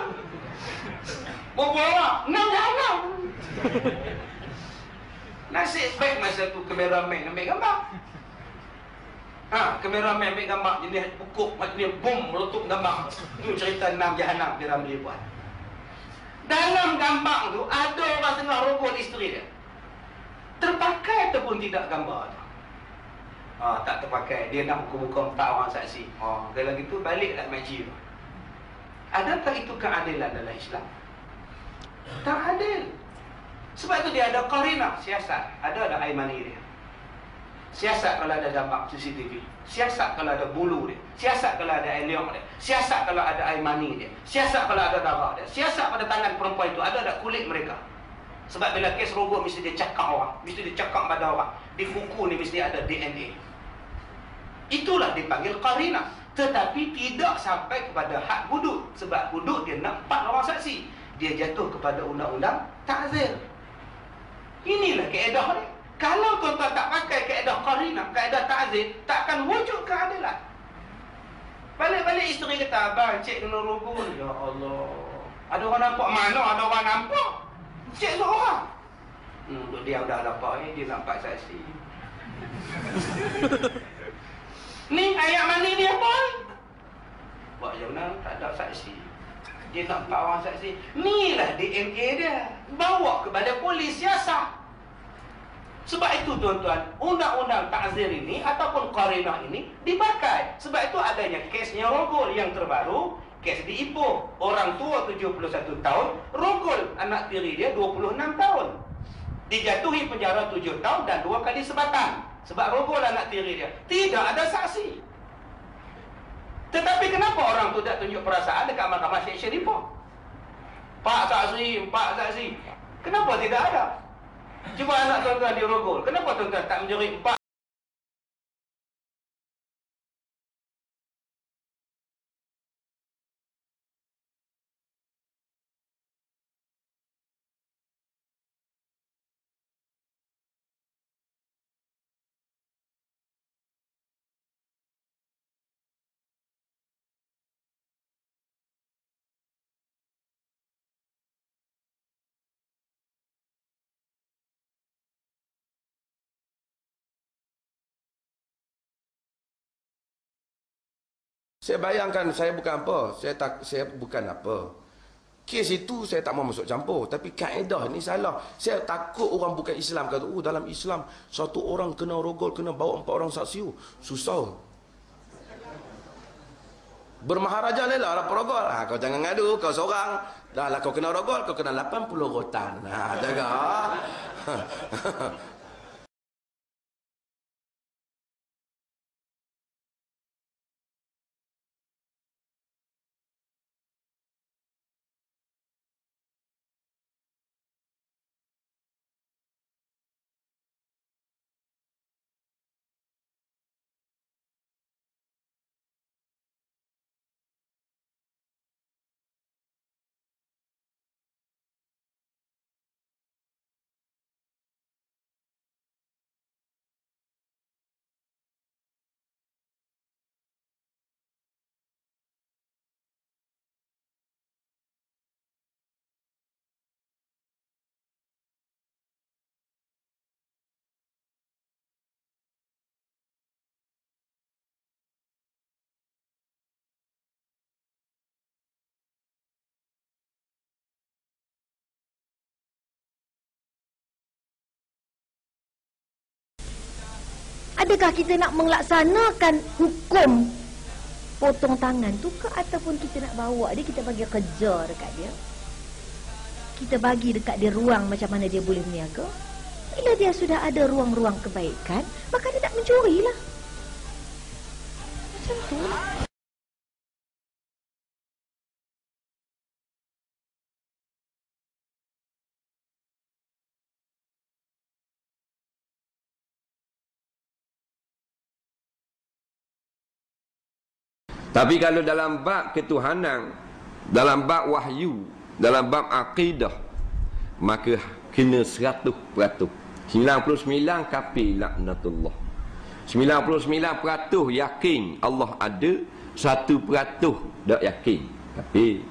[SPEAKER 9] Berborak, 6 jam. Nasib baik masa tu kameraman ambil gambar. Kameraman ambil gambar jenis pukuk macam ni, bom meletup gambar. Itu cerita 6 jahanam dia Ramli buat. Dalam gambar tu ada orang tengah rogol isteri dia. Terpakai ataupun tidak gambar tu? Tak terpakai. Dia nak hukum-hukum tak orang saksi. Kalau gitu baliklah majlis tu. Adakah itu keadilan dalam Islam? Tak adil. Sebab itu dia ada qarinah, siasat. Ada aimani dia. Siasat kalau ada gambar CCTV. Siasat kalau ada bulu dia. Siasat kalau ada aliong dia. Siasat kalau ada aimani dia. Siasat kalau ada darah dia. Siasat pada tangan perempuan itu. Ada kulit mereka. Sebab bila kes rogol mesti dia cakap orang. Mesti dia cakap pada orang. Di kuku ni mesti ada DNA. Itulah dipanggil qarinah. Tetapi tidak sampai kepada had hudud. Sebab hudud dia nak 4 orang saksi. Dia jatuh kepada undang-undang ta'zir. Inilah kaedah dia. Kalau tuan-tuan tak pakai kaedah qarinah, kaedah ta'zir, tak akan wujud keadilan. Balik-balik isteri kata, abang, cik kena rogol. Ya Allah. Ada orang nampak? Mana ada orang nampak? Cik seorang. Untuk dia dah dapat, dia nampak saksi. Ni ayat mani dia apa? Buat jauh tak ada saksi. Dia nampak orang saksi. Inilah DNA dia. Bawa kepada polis siasat. Sebab itu tuan-tuan, undang-undang ta'zir ini ataupun qarinah ini dipakai. Sebab itu adanya kesnya rogol yang terbaru, kes di Ipoh. Orang tua 71 tahun, rogol anak tiri dia 26 tahun. Dijatuhi penjara 7 tahun dan 2 kali sebatan. Sebab rogol anak tiri dia. Tidak ada saksi. Tetapi kenapa orang tu tak tunjuk perasaan dekat mahkamah seksyen Ipoh? Pak saksi. Kenapa tidak ada? Cuba anak tuan-tuan dirogol. Kenapa tuan-tuan tak menjerit 4?
[SPEAKER 14] Saya bayangkan saya bukan apa, saya bukan apa. Kes itu saya tak mau masuk campur, tapi kaedah ni salah. Saya takut orang bukan Islam kata, dalam Islam satu orang kena rogol kena bawa 4 orang saksi. Susah. Bermaharaja lelah lah perogol. Kau jangan ngadu, kau seorang. Dah lah kau kena rogol, kau kena 80 rotan. Jaga.
[SPEAKER 15] Adakah kita nak melaksanakan hukum potong tangan tu ke, ataupun kita nak bawa dia, kita bagi kerja dekat dia, kita bagi dekat dia ruang macam mana dia boleh berniaga. Bila dia sudah ada ruang-ruang kebaikan, maka dia tak mencuri lah. Macam tu.
[SPEAKER 14] Tapi kalau dalam bab ketuhanan, dalam bab wahyu, dalam bab akidah, maka kena 100%. 99 kafir laknatullah. 99% yakin Allah ada, 1% tak yakin kafir.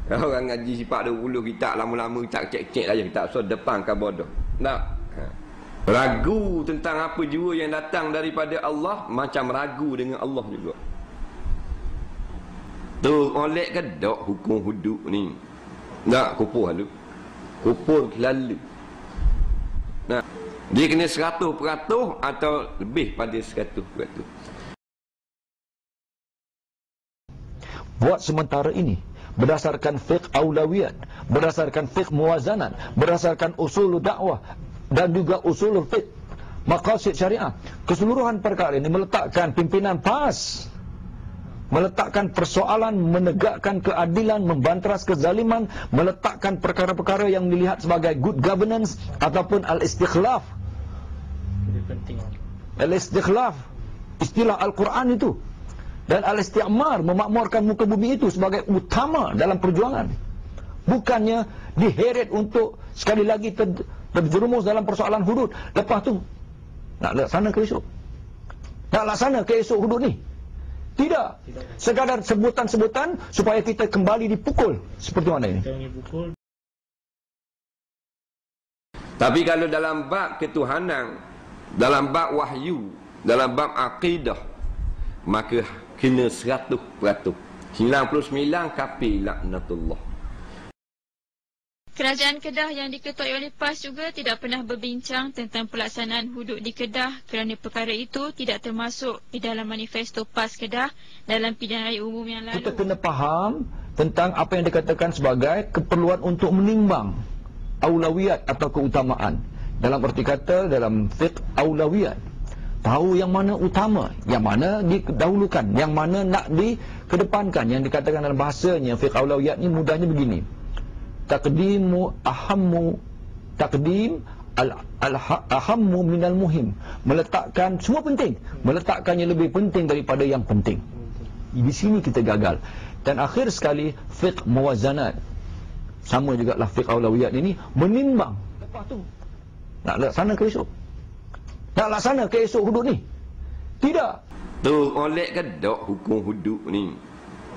[SPEAKER 14] Kalau orang ngaji sifat 20 kita lama-lama kita cek-cek aja kita so depan ke bodoh. Tak. Ragu tentang apa jua yang datang daripada Allah macam ragu dengan Allah juga. Tu oleh ke dok hukum hudud ni. Tak kupur lalu. Kupur lalu. Nah, dia kena 100% atau lebih pada 100%.
[SPEAKER 11] Buat sementara ini berdasarkan fiqh aulawiyat, berdasarkan fiqh muwazanat, berdasarkan usul dakwah dan juga usul fiqh maqasid syariah, keseluruhan perkara ini meletakkan pimpinan PAS, meletakkan persoalan menegakkan keadilan, membanteras kezaliman, meletakkan perkara-perkara yang dilihat sebagai good governance ataupun al-istikhlaf. Al-istikhlaf istilah Al-Quran itu, dan al-isti'mar memakmurkan muka bumi itu sebagai utama dalam perjuangan. Bukannya diheret untuk sekali lagi terjerumus dalam persoalan hudud. Lepas tu nak laksana ke esok? Nak laksana ke esok hudud ni? Tidak. Sekadar sebutan-sebutan supaya kita kembali dipukul. Seperti mana ini?
[SPEAKER 14] Tapi kalau dalam bab ketuhanan, dalam bab wahyu, dalam bab akidah, maka kena 100%. 99 kafir laknatullah.
[SPEAKER 12] Kerajaan Kedah yang diketuai oleh PAS juga tidak pernah berbincang tentang pelaksanaan hudud di Kedah kerana perkara itu tidak termasuk di dalam manifesto PAS Kedah dalam pilihan raya umum yang lalu.
[SPEAKER 11] Kita kena faham tentang apa yang dikatakan sebagai keperluan untuk menimbang aulawiyat atau keutamaan. Dalam arti kata dalam fiqh aulawiyat, tahu yang mana utama, yang mana didahulukan, yang mana nak dikedepankan. Yang dikatakan dalam bahasanya fiqh aulawiyat ni mudahnya begini: taqdim al-ahammu minal muhim, meletakkan semua penting, meletakkannya lebih penting daripada yang penting. Di sini kita gagal. Dan akhir sekali fiqh muwazanat, sama juga lah fiqh aulawiyat ini, menimbang. Lepas tu nak laksana ke esok? Nak laksana ke esok hudud ni? Tidak.
[SPEAKER 14] Tu oleh ke dok hukum hudud ni?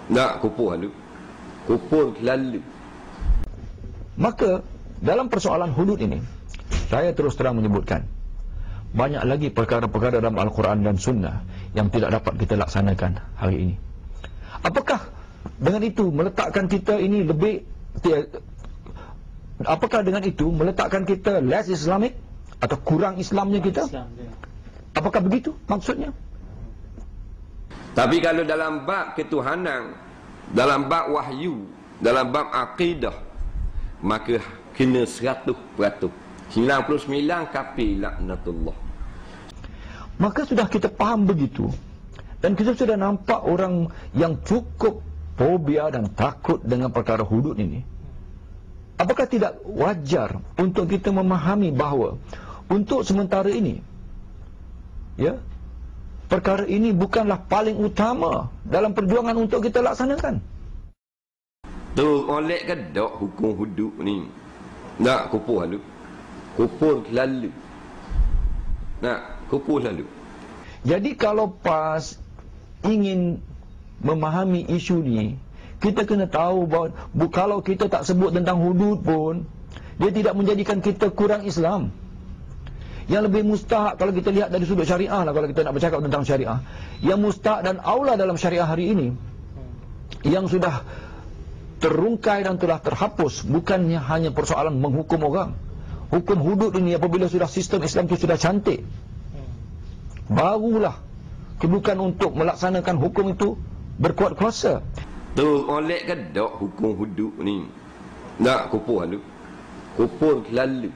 [SPEAKER 14] Tak kupur lalu. Kupur lalu.
[SPEAKER 11] Maka dalam persoalan hudud ini, saya terus terang menyebutkan banyak lagi perkara-perkara dalam Al-Quran dan Sunnah yang tidak dapat kita laksanakan hari ini. Apakah dengan itu meletakkan kita ini lebih, apakah dengan itu meletakkan kita less Islamic atau kurang Islamnya kita? Apakah begitu maksudnya?
[SPEAKER 14] Tapi kalau dalam bab ketuhanan, dalam bab wahyu, dalam bab akidah, maka kena 100%. 99 kafir laknatullah.
[SPEAKER 11] Maka sudah kita faham begitu, dan kita sudah nampak orang yang cukup fobia dan takut dengan perkara hudud ini. Apakah tidak wajar untuk kita memahami bahawa untuk sementara ini, ya, perkara ini bukanlah paling utama dalam perjuangan untuk kita laksanakan?
[SPEAKER 14] Tu oleh ke dok hukum hudud ni? Tak kupur lalu. Kupur lalu. Nak kupur lalu.
[SPEAKER 11] Jadi kalau PAS ingin memahami isu ni, kita kena tahu bahawa kalau kita tak sebut tentang hudud pun, dia tidak menjadikan kita kurang Islam. Yang lebih mustahak kalau kita lihat dari sudut syariah lah, kalau kita nak bercakap tentang syariah, yang mustahak dan aula dalam syariah hari ini, yang sudah terungkai dan telah terhapus, bukannya hanya persoalan menghukum orang. Hukum hudud ini apabila sudah sistem Islam itu sudah cantik, barulah kedudukan untuk melaksanakan hukum itu berkuat kuasa.
[SPEAKER 14] Tu oleh ke dok hukum hudud ni? Tak kupur lalu. Kupur lalu.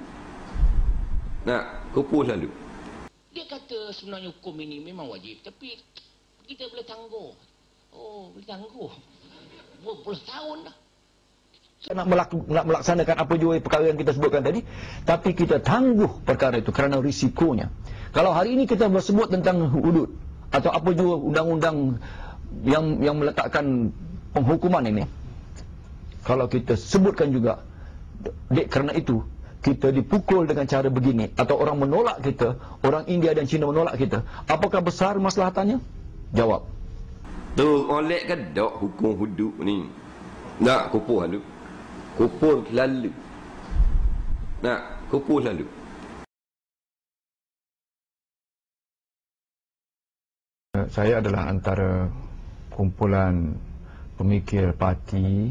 [SPEAKER 14] Nak kupur lalu.
[SPEAKER 16] Dia kata sebenarnya hukum ini memang wajib, tapi kita boleh tangguh. Oh, boleh tangguh. Berpuluh tahun dah.
[SPEAKER 11] Nak melaksanakan apa jua perkara yang kita sebutkan tadi, tapi kita tangguh perkara itu kerana risikonya. Kalau hari ini kita bersebut tentang hudud atau apa jua undang-undang yang meletakkan penghukuman ini, kalau kita sebutkan juga Kerana itu kita dipukul dengan cara begini, atau orang menolak kita, orang India dan Cina menolak kita, apakah besar maslahatannya? Jawab.
[SPEAKER 14] Tu oleh ke dok hukum hudud ni. Nak kupuh lalu. Kupuh lalu. Nak kupuh lalu.
[SPEAKER 11] Saya adalah antara kumpulan pemikir parti.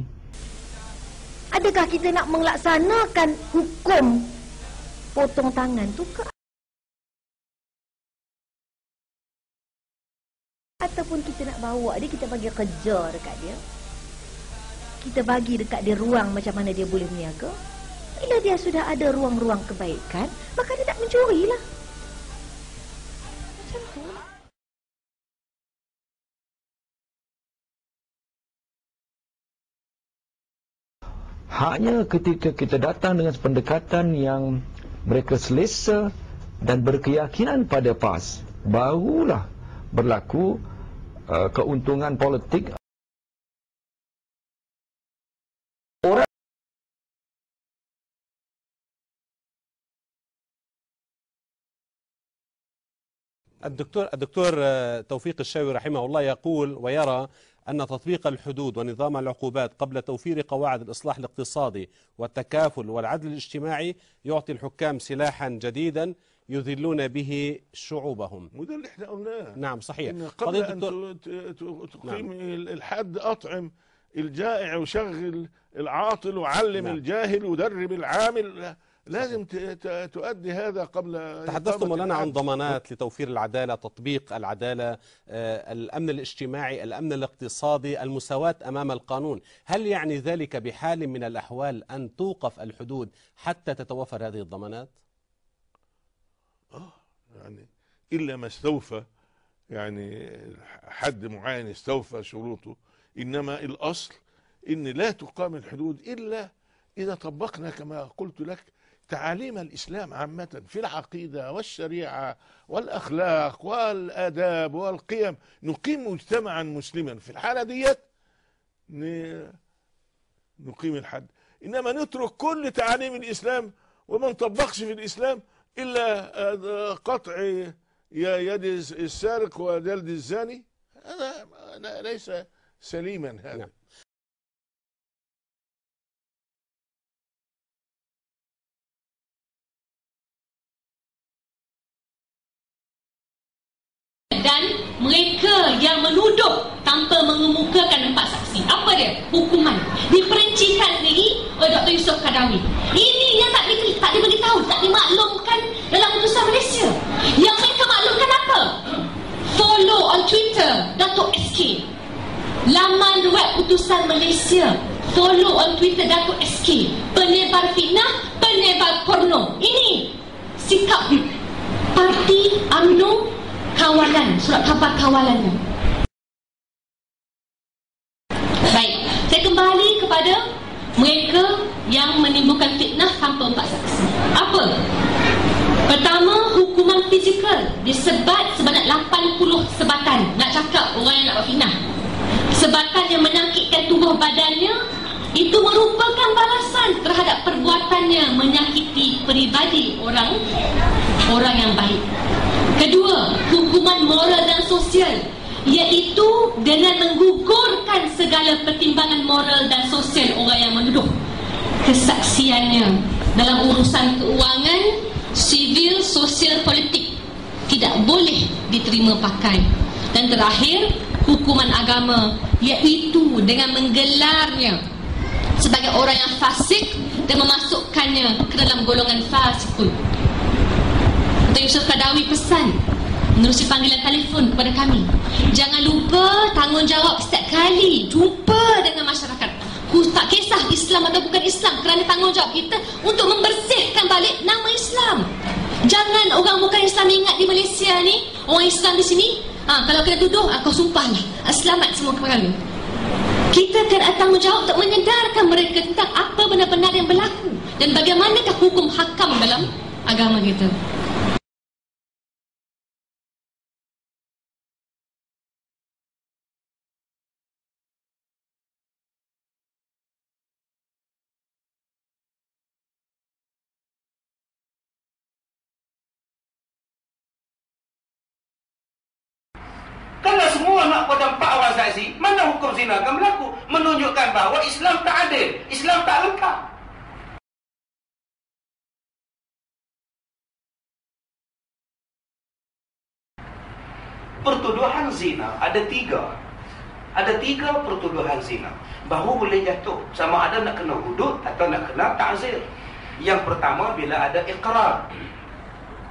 [SPEAKER 15] Adakah kita nak melaksanakan hukum potong tangan tu ke? Ataupun kita nak bawa dia, kita bagi kerja dekat dia. Kita bagi dekat dia ruang macam mana dia boleh berniaga. Bila dia sudah ada ruang-ruang kebaikan, maka dia tak mencuri lah. Macam tu.
[SPEAKER 11] Hanya ketika kita datang dengan pendekatan yang mereka selesa dan berkeyakinan pada PAS, barulah berlaku keuntungan politik. Orang
[SPEAKER 17] الدكتور توفيق الشاوي رحمه الله يقول ويرى أن تطبيق الحدود ونظام العقوبات قبل توفير قواعد الإصلاح الاقتصادي والتكافل والعدل الاجتماعي يعطي الحكام سلاحا جديدا يذلون به شعوبهم.
[SPEAKER 18] وده اللي احنا قلناه.
[SPEAKER 17] نعم صحيح.
[SPEAKER 18] قبل أن تقيم الحد أطعم الجائع وشغل العاطل وعلم الجاهل ودرب العامل. لازم تؤدي هذا قبل.
[SPEAKER 17] تحدثت مولانا عن ضمانات لتوفير العدالة، تطبيق العدالة، الأمن الاجتماعي، الأمن الاقتصادي، المساواة أمام القانون. هل يعني ذلك بحال من الأحوال أن توقف الحدود حتى تتوفر هذه الضمانات؟
[SPEAKER 18] يعني إلا ما استوفى، يعني حد معين استوفى شروطه. إنما الأصل إن لا تقام الحدود إلا إذا طبقنا كما قلت لك تعاليم الإسلام عامة في العقيدة والشريعة والأخلاق والآداب والقيم، نقيم مجتمعا مسلما. في الحالة ديت نقيم الحد. إنما نترك كل تعاليم الإسلام وما نطبقش في الإسلام إلا قطع يد السارق وجلد الزاني، هذا ليس سليما هذا.
[SPEAKER 19] Dan mereka yang menuduh tanpa mengemukakan 4 saksi, apa dia? Hukuman diperincikan sendiri oleh Dr. Yusof Kadawi. Ini yang tak diberitahu, tak dimaklumkan dalam putusan Malaysia. Yang mereka maklumkan apa? Follow on Twitter Dato' SK, laman web putusan Malaysia. Follow on Twitter Dato' SK, penebar fitnah, penebar porno. Ini sikap parti UMNO kawalan, surat khabar kawalannya. Baik, saya kembali kepada mereka yang menimbulkan fitnah tanpa 4 saksi. Apa? Pertama, hukuman fizikal disebat sebanyak 80 sebatan. Nak cakap orang yang nak buat fitnah, sebatan yang menyakitkan tubuh badannya, itu merupakan balasan terhadap perbuatannya menyakiti peribadi orang yang baik. Kedua, hukuman moral dan sosial, iaitu dengan menggugurkan segala pertimbangan moral dan sosial orang yang menuduh. Kesaksiannya dalam urusan keuangan, sivil, sosial, politik tidak boleh diterima pakai. Dan terakhir, hukuman agama, iaitu dengan menggelarnya sebagai orang yang fasik dan memasukkannya ke dalam golongan fasikun. Dr. Yusof Kadawi pesan menerusi panggilan telefon kepada kami, jangan lupa tanggungjawab setiap kali jumpa dengan masyarakat. Tak kisah Islam atau bukan Islam, kerana tanggungjawab kita untuk membersihkan balik nama Islam. Jangan orang bukan Islam ingat di Malaysia ni, orang Islam di sini, kalau kena tuduh, kau sumpahlah, selamat semua perkara. Kita kena tanggungjawab untuk menyedarkan mereka tentang apa benar-benar yang berlaku dan bagaimanakah hukum hakam dalam agama kita.
[SPEAKER 20] Kalau semua nak pada 4 orang saksi, mana hukum zina akan berlaku? Menunjukkan bahawa Islam tak adil, Islam tak lengkap. Pertuduhan zina ada 3. Ada 3 pertuduhan zina. Baru boleh jatuh. Sama ada nak kena hudud atau nak kena ta'zir. Yang pertama bila ada iqrar.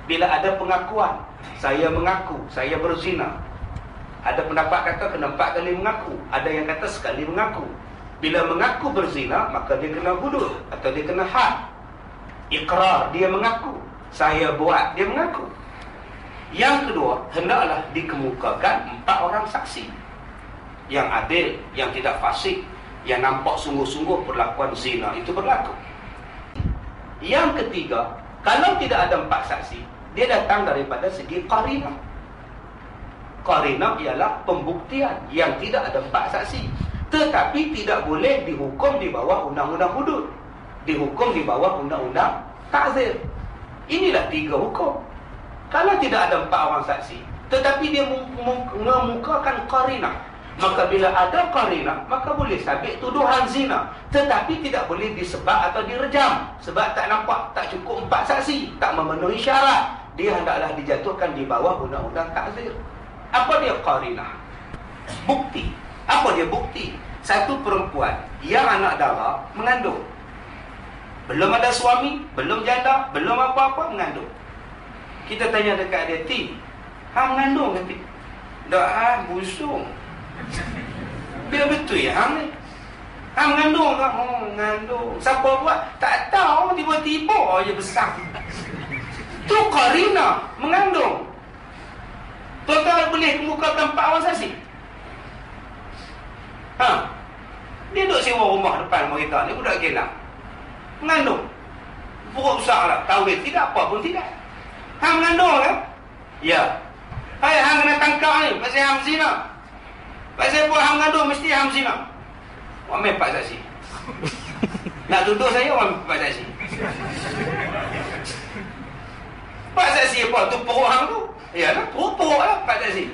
[SPEAKER 20] Bila ada pengakuan. Saya mengaku, saya berzina. Ada pendapat kata kena 4 kali mengaku. Ada yang kata sekali mengaku. Bila mengaku berzina, maka dia kena hudud atau dia kena had. Iqrar, dia mengaku. Saya buat, dia mengaku. Yang kedua, hendaklah dikemukakan 4 orang saksi yang adil, yang tidak fasik, yang nampak sungguh-sungguh perlakuan zina itu berlaku. Yang ketiga, kalau tidak ada 4 saksi, dia datang daripada segi qarinah. Qarinah ialah pembuktian yang tidak ada 4 saksi, tetapi tidak boleh dihukum di bawah undang-undang hudud, dihukum di bawah undang-undang ta'zir. Inilah 3 hukum. Kalau tidak ada 4 orang saksi, tetapi dia mengemukakan qarinah, maka bila ada qarinah, maka boleh sabit tuduhan zina, tetapi tidak boleh disebat atau direjam, sebab tak nampak, tak cukup 4 saksi, tak memenuhi syarat. Dia hendaklah dijatuhkan di bawah undang-undang ta'zir. Apa dia qarinah? Bukti. Apa dia bukti? Satu perempuan yang anak dara mengandung, belum ada suami, belum janda, belum apa-apa, mengandung. Kita tanya dekat dia, Ti, hang mengandung ke Ti? Tak, busung. Dia betul ya hang ni? Hang mengandung ke? Oh, mengandung. Siapa buat? Tak tahu, tiba-tiba je besar. Tu qarinah, mengandung. Tuan-tuan boleh kemukakan 4 orang saksi? Dia duduk sewa rumah depan rumah kita ni, budak Kelang. Mengandung. Perut besar lah, kahwin. Tidak apa pun tidak. Hang mengandung kan? Ya. Hai, hang kena tangkap ni pasal hang zina. Pasal apa hang mengandung mesti hang zina. Ambil 4 saksi. Nak tuduh saya ambil 4 saksi. 4 saksi apa? Tu perut hang tu. Ya lah, perut lah 4 saksi.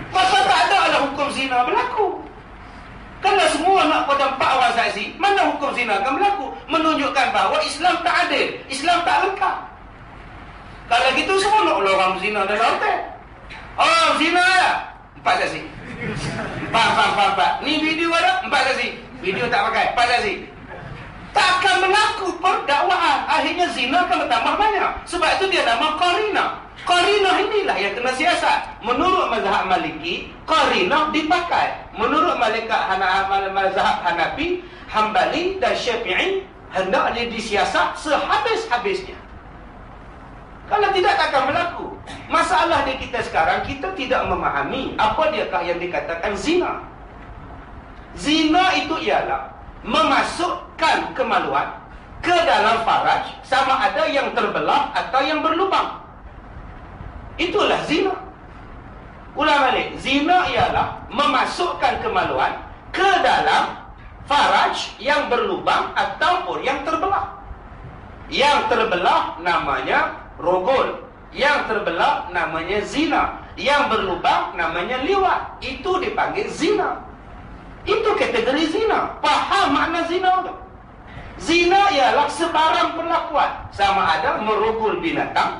[SPEAKER 20] Pasal tak ada lah hukum zina berlaku. Kalau semua nak pada 4 orang saksi, mana hukum zina akan berlaku? Menunjukkan bahawa Islam tak adil, Islam tak lengkap. Kalau gitu semua nak orang zina dalam hotel. Oh, zina ada 4 saksi. Pak. Ni video ada 4 saksi. Video tak pakai 4 saksi. Tak akan berlaku perdakwaan. Akhirnya zina akan bertambah banyak. Sebab itu dia nama qarinah. Qarinah inilah yang kena siasat. Menurut mazhab Maliki, qarinah dipakai. Menurut mazhab Hanafi, Hambali dan Syafi'i, hendaknya disiasat sehabis-habisnya. Kalau tidak, tak akan berlaku. Masalah di kita sekarang, kita tidak memahami apa diakah yang dikatakan zina. Zina itu ialah memasukkan kemaluan ke dalam faraj, sama ada yang terbelah atau yang berlubang. Itulah zina. Ulang balik. Zina ialah memasukkan kemaluan ke dalam faraj yang berlubang ataupun yang terbelah. Yang terbelah namanya rogol, yang terbelah namanya zina, yang berlubang namanya liwat. Itu dipanggil zina. Itu kategori zina. Faham makna zina tu? Zina ialah sebarang perlakuan, sama ada merogol binatang,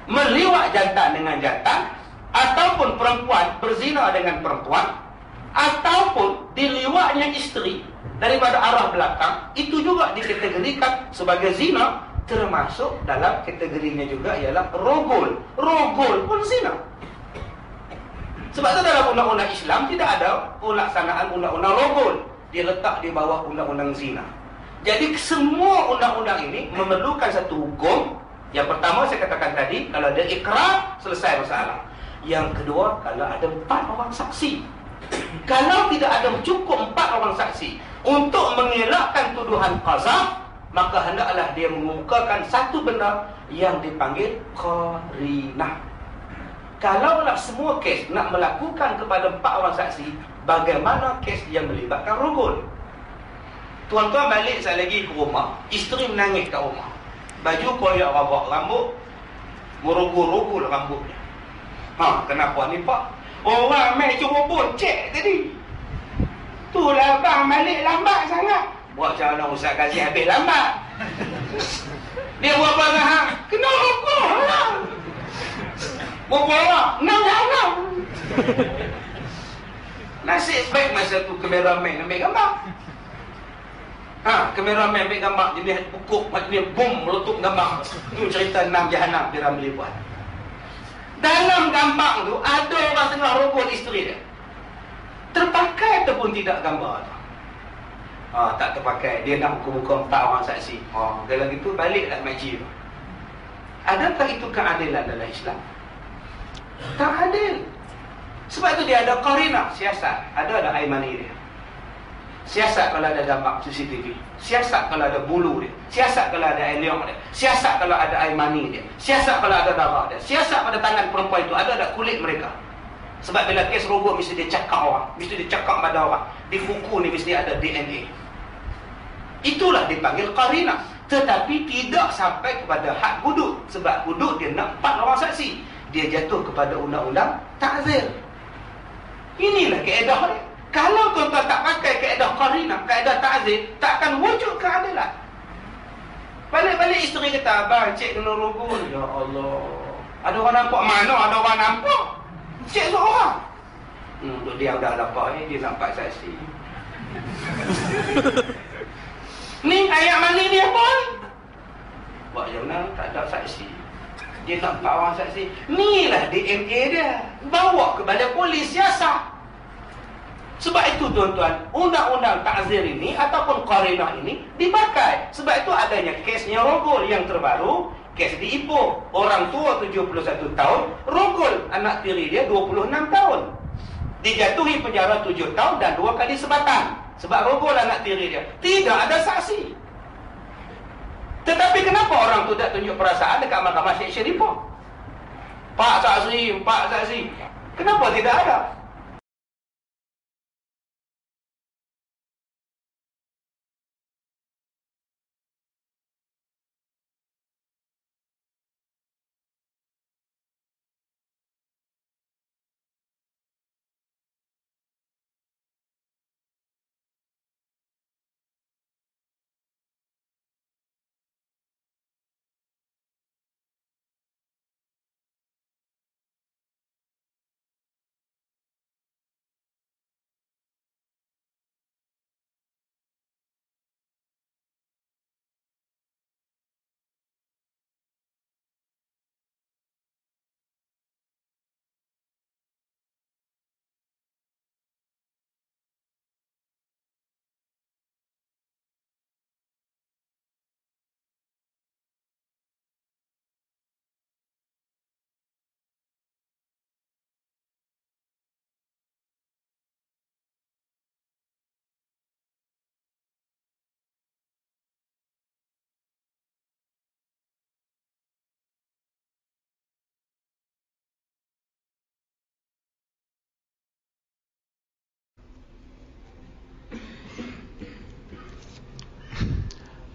[SPEAKER 20] meliwat jantan dengan jantan, ataupun perempuan berzina dengan perempuan, ataupun diliwatnya isteri daripada arah belakang. Itu juga dikategorikan sebagai zina. Termasuk dalam kategorinya juga ialah rogol. Rogol pun zina. Sebab itu dalam undang-undang Islam tidak ada pelaksanaan undang-undang rogol. Dia letak di bawah undang-undang zina. Jadi semua undang-undang ini memerlukan satu hukum. Yang pertama saya katakan tadi, kalau ada ikrar, selesai masalah. Yang kedua, kalau ada 4 orang saksi. Kalau tidak ada cukup 4 orang saksi untuk mengelakkan tuduhan qazaf, maka hendaklah dia mengemukakan satu benda yang dipanggil qarinah. Kalaulah semua kes nak melakukan kepada 4 orang saksi, bagaimana kes yang melibatkan rogol? Tuan-tuan balik sekali lagi ke rumah, isteri menangis kat rumah, baju koyak rabak rambut, merogol-rogol rambutnya. Kenapa ni Pak? Orang main cerobong cek tadi. Itulah bang balik lambat sangat. Buat macam mana Ustaz Kazim habis lambat? Dia buat apa dengan kena rokok lah. Berapa orang? 6 nasib baik masa tu kameraman ambil gambar. Kameraman ambil gambar jenis pukuk macam bom meletup gambar. Tu cerita 6 Jahanam dia Ramli buat. Dalam gambar tu ada orang tengah rokok isteri dia. Terpakai ataupun tidak gambar tu? Tak terpakai. Dia nak buka-buka 4 orang saksi. Kalau gitu baliklah majlis. Adakah itu keadilan dalam Islam? Tak adil. Sebab itu dia ada qarinah, siasat. Ada air mani dia. Siasat kalau ada gambar CCTV. Siasat kalau ada bulu dia. Siasat kalau ada air liang dia. Siasat kalau ada air mani dia. Siasat kalau ada darah dia. Siasat pada tangan perempuan itu. Ada kulit mereka. Sebab bila kes rogol mesti dia cakap orang. Mesti dia cakap pada orang. Di kuku ni mesti ada DNA. Itulah dipanggil qarinah. Tetapi tidak sampai kepada had hudud. Sebab hudud dia nak 4 orang saksi. Dia jatuh kepada undang-undang ta'zir. Inilah kaedah dia. Kalau tuan-tuan tak pakai kaedah qarinah, kaedah ta'zir, tak akan wujud keadilan. Balik-balik isteri kata, abang, cik kena rogol. Ya Allah. Ada orang nampak mana? Ada orang nampak. Cik seorang. Untuk dia dah dapat ni, dia nampak saksi. Ni ayat mani dia pun. Buat macam mana? Tak ada saksi. Dia nampak orang saksi. Inilah DNA dia. Bawa ke balai polis siasat. Sebab itu tuan-tuan, undang-undang ta'zir ini ataupun qarinah ini dipakai. Sebab itu adanya kesnya rogol yang terbaru, kes di Ipoh. Orang tua 71 tahun, rogol anak tiri dia 26 tahun. Dijatuhi penjara 7 tahun dan 2 kali sebatan. Sebab rogol anak tiri dia. Tidak ada saksi. Tetapi kenapa orang tu tak tunjuk perasaan dekat Mahkamah Syekh Syarifah? Pak saksi, Pak saksi. Kenapa tidak ada?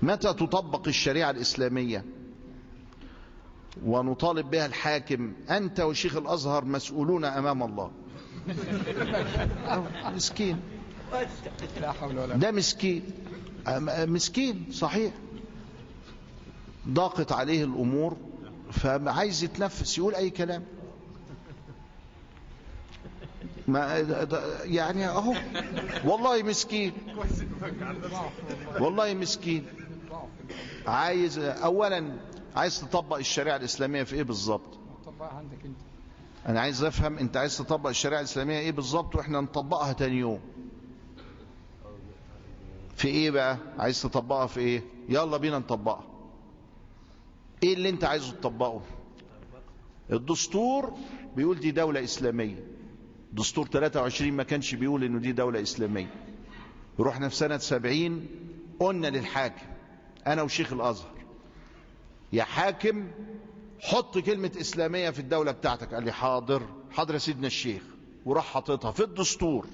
[SPEAKER 21] متى تطبق الشريعة الإسلامية ونطالب بها الحاكم؟ أنت وشيخ الأزهر مسؤولون أمام الله. مسكين، ده مسكين، مسكين صحيح، ضاقت عليه الأمور فعايز يتنفس يقول أي كلام. ما يعني أهو والله مسكين، والله مسكين. عايز اولا عايز تطبق الشريعه الاسلاميه في ايه بالظبط؟ انا عايز افهم انت عايز تطبق الشريعه الاسلاميه ايه بالظبط واحنا نطبقها تاني يوم. في ايه بقى؟ عايز تطبقها في ايه؟ يلا بينا نطبقها. ايه اللي انت عايزه تطبقه؟ الدستور بيقول دي دوله اسلاميه. دستور 23 ما كانش بيقول انه دي دوله اسلاميه. رحنا في سنه 70 قلنا للحاكم أنا وشيخ الأزهر، يا حاكم حط كلمة إسلامية في الدولة بتاعتك. قال لي حاضر. حاضر يا سيدنا الشيخ. وراح حاططها في الدستور.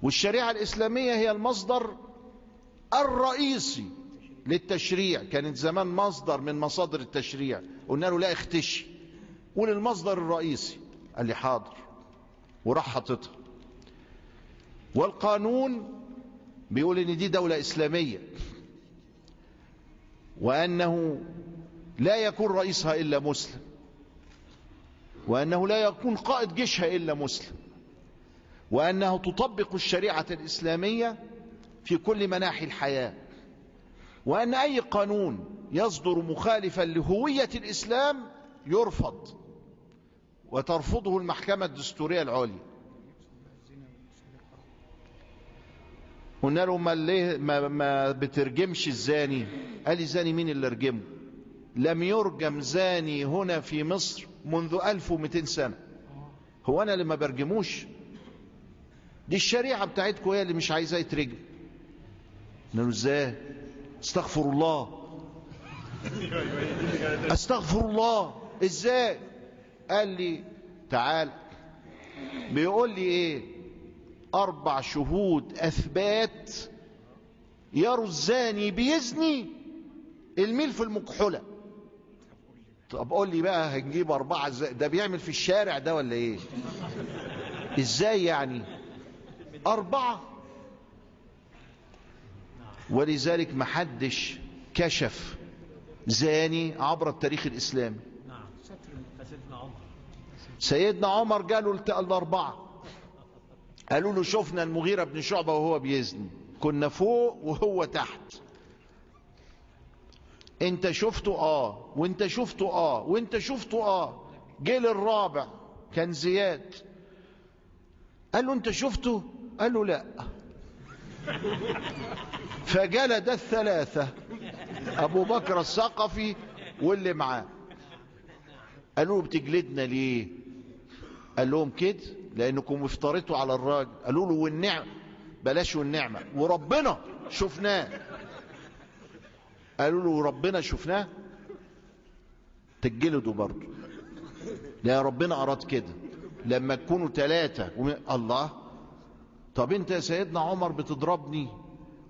[SPEAKER 21] والشريعة الإسلامية هي المصدر الرئيسي للتشريع. كانت زمان مصدر من مصادر التشريع. قلنا له لا اختشي، قول المصدر الرئيسي. قال لي حاضر، وراح حاططها. والقانون بيقول ان دي دولة اسلامية، وانه لا يكون رئيسها الا مسلم، وانه لا يكون قائد جيشها الا مسلم، وانه تطبق الشريعة الاسلامية في كل مناحي الحياة، وان اي قانون يصدر مخالفا لهوية الاسلام يرفض، وترفضه المحكمة الدستورية العليا. قلنا له ما بترجمش الزاني؟ قال لي زاني مين اللي رجمه؟ لم يرجم زاني هنا في مصر منذ 1200 سنة. هو أنا اللي ما برجموش؟ دي الشريعة بتاعتكم هي اللي مش عايزاه يترجم. قلنا له ازاي؟ استغفر الله. استغفر الله ازاي؟ قال لي تعال، بيقول لي ايه؟ 4 شهود اثبات يروا الزاني بيزني الميل في المكحلة. طب قول لي بقى هنجيب 4 ازاي؟ ده بيعمل في الشارع ده ولا ايه؟ ازاي يعني 4؟ ولذلك محدش كشف زاني عبر التاريخ الإسلامي. سيدنا عمر قالوا ال4 قالوا له شفنا المغيرة بن شعبة وهو بيزني، كنا فوق وهو تحت. انت شفته؟ وانت شفته؟ وانت شفته؟ جه للرابع كان زياد، قال له انت شفته؟ قال له لا. فجلد الثلاثة، ابو بكر الثقفي واللي معاه. قالوا له بتجلدنا ليه؟ قال لهم كده لانكم افتريتوا على الراجل. قالوا له والنعمة؟ بلاش والنعمة، وربنا شفناه. قالوا له وربنا شفناه؟ تجلدوا برضه، لا ربنا اراد كده لما تكونوا 3 الله. طب انت يا سيدنا عمر بتضربني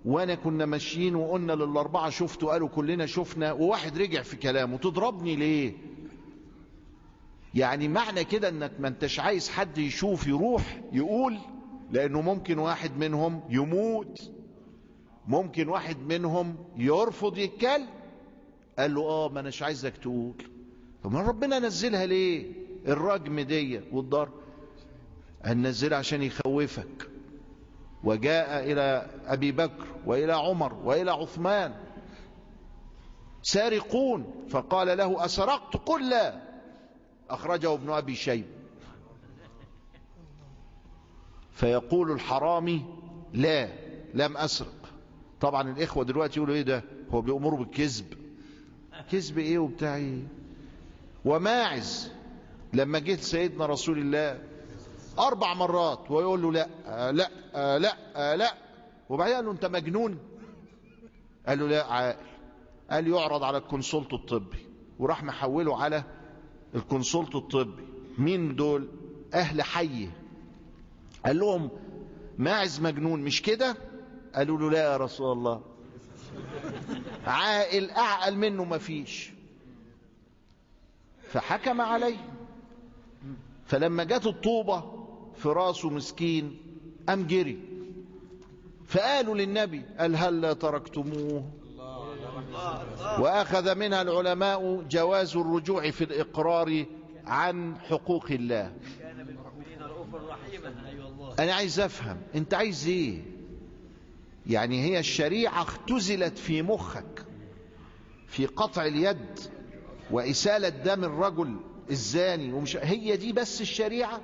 [SPEAKER 21] وانا كنا ماشيين وقلنا لل4 شفتوا، قالوا كلنا شفنا، وواحد رجع في كلامه، تضربني ليه؟ يعني معنى كده انك ما انتش عايز حد يشوف يروح يقول، لانه ممكن واحد منهم يموت، ممكن واحد منهم يرفض يتكلم. قال له ما اناش عايزك تقول. طب ما ربنا نزلها ليه الرجم دي والضرب؟ هننزلها عشان يخوفك. وجاء الى ابي بكر والى عمر والى عثمان سارقون، فقال له اسرقت؟ قل لا. اخرجه ابن ابي شيبة. فيقول الحرامي لا لم اسرق. طبعا الاخوة دلوقتي يقولوا ايه ده، هو بيأمروا بالكذب؟ كذب ايه وبتاع ايه؟ وماعز لما جه سيدنا رسول الله 4 مرات ويقول له لا لا لا لا، وبعدين قال له انت مجنون؟ قال له لا عاقل. قال يعرض على الكونسلت الطبي، وراح محوله على الكونسلت الطبي. مين دول؟ اهل حي. قال لهم ماعز مجنون مش كده؟ قالوا له لا يا رسول الله، عاقل اعقل منه مفيش. فحكم عليه. فلما جت الطوبة في راسه مسكين قام جري. فقالوا للنبي قال هل تركتموه؟ وأخذ منها العلماء جواز الرجوع في الإقرار عن حقوق الله. أنا عايز أفهم أنت عايز إيه؟ يعني هي الشريعة اختزلت في مخك في قطع اليد وإسالة دم الرجل الزاني، ومش هي دي بس الشريعة؟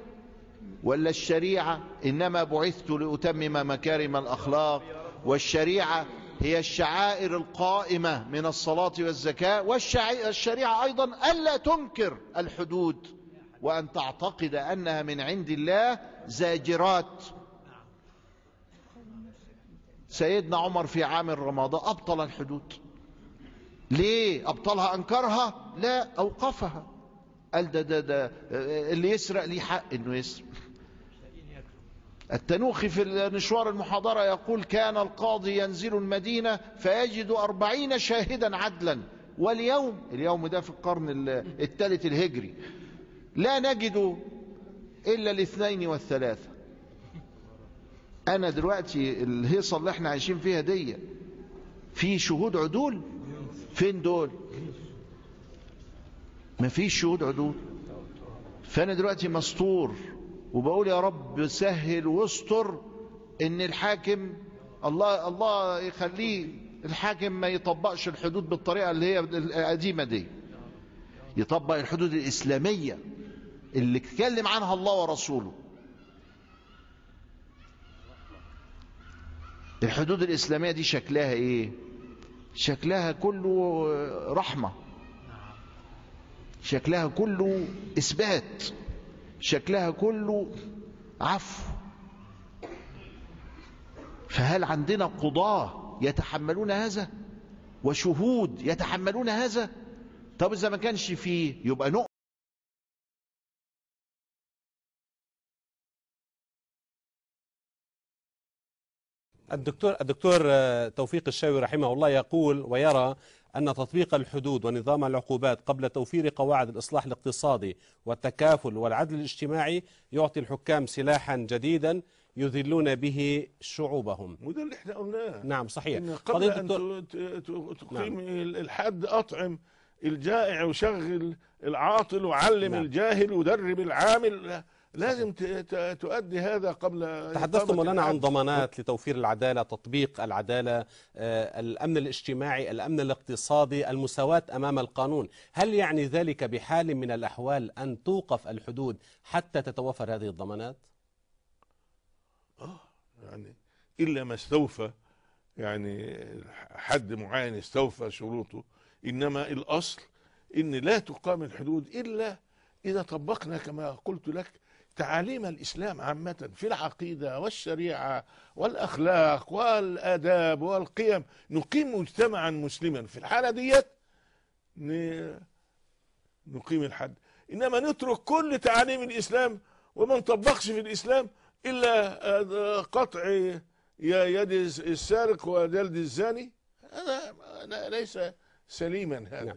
[SPEAKER 21] ولا الشريعة إنما بعثت لأتمم مكارم الأخلاق، والشريعة هي الشعائر القائمة من الصلاة والزكاة، والشريعة أيضا ألا تنكر الحدود وأن تعتقد أنها من عند الله زاجرات. سيدنا عمر في عام الرمادة أبطل الحدود. ليه أبطلها؟ أنكرها؟ لا، أوقفها. قال ده اللي يسرق ليه حق انه يسرق. التنوخي في نشوار المحاضرة يقول كان القاضي ينزل المدينة فيجد 40 شاهدا عدلا، واليوم ده في القرن الثالث الهجري لا نجد إلا الاثنين والثلاثة. أنا دلوقتي الهيصة اللي احنا عايشين فيها دي في شهود عدول؟ فين دول؟ ما فيش شهود عدول. فأنا دلوقتي مستور وبقول يا رب سهل واستر إن الحاكم الله يخليه الحاكم ما يطبقش الحدود بالطريقة اللي هي القديمة دي، يطبق الحدود الإسلامية اللي اتكلم عنها الله ورسوله. الحدود الإسلامية دي شكلها إيه؟ شكلها كله رحمة، شكلها كله إثبات، شكلها كله عفو. فهل عندنا قضاة يتحملون هذا وشهود يتحملون هذا؟ طب إذا ما كانش فيه يبقى نؤمن.
[SPEAKER 17] الدكتور توفيق الشاوي رحمه الله يقول ويرى أن تطبيق الحدود ونظام العقوبات قبل توفير قواعد الإصلاح الاقتصادي والتكافل والعدل الاجتماعي يعطي الحكام سلاحا جديدا يذلون به شعوبهم.
[SPEAKER 18] وده اللي احنا قلناه.
[SPEAKER 17] نعم صحيح.
[SPEAKER 18] إن قبل أن تقيم الحد أطعم الجائع وشغل العاطل وعلم الجاهل ودرب العامل. لازم تؤدي هذا قبل.
[SPEAKER 17] تحدثتم لنا عن ضمانات لتوفير العدالة، تطبيق العدالة، الأمن الاجتماعي، الأمن الاقتصادي، المساواة أمام القانون. هل يعني ذلك بحال من الأحوال أن توقف الحدود حتى تتوفر هذه الضمانات؟
[SPEAKER 18] يعني إلا ما استوفى يعني حد معين استوفى شروطه. إنما الأصل إن لا تقام الحدود إلا إذا طبقنا كما قلت لك تعاليم الإسلام عامة في العقيدة والشريعة والأخلاق والآداب والقيم. نقيم مجتمعا مسلما، في الحالة ديت نقيم الحد. إنما نترك كل تعاليم الإسلام وما نطبقش في الإسلام إلا قطع يد السارق وجلد الزاني، هذا ليس سليما هذا.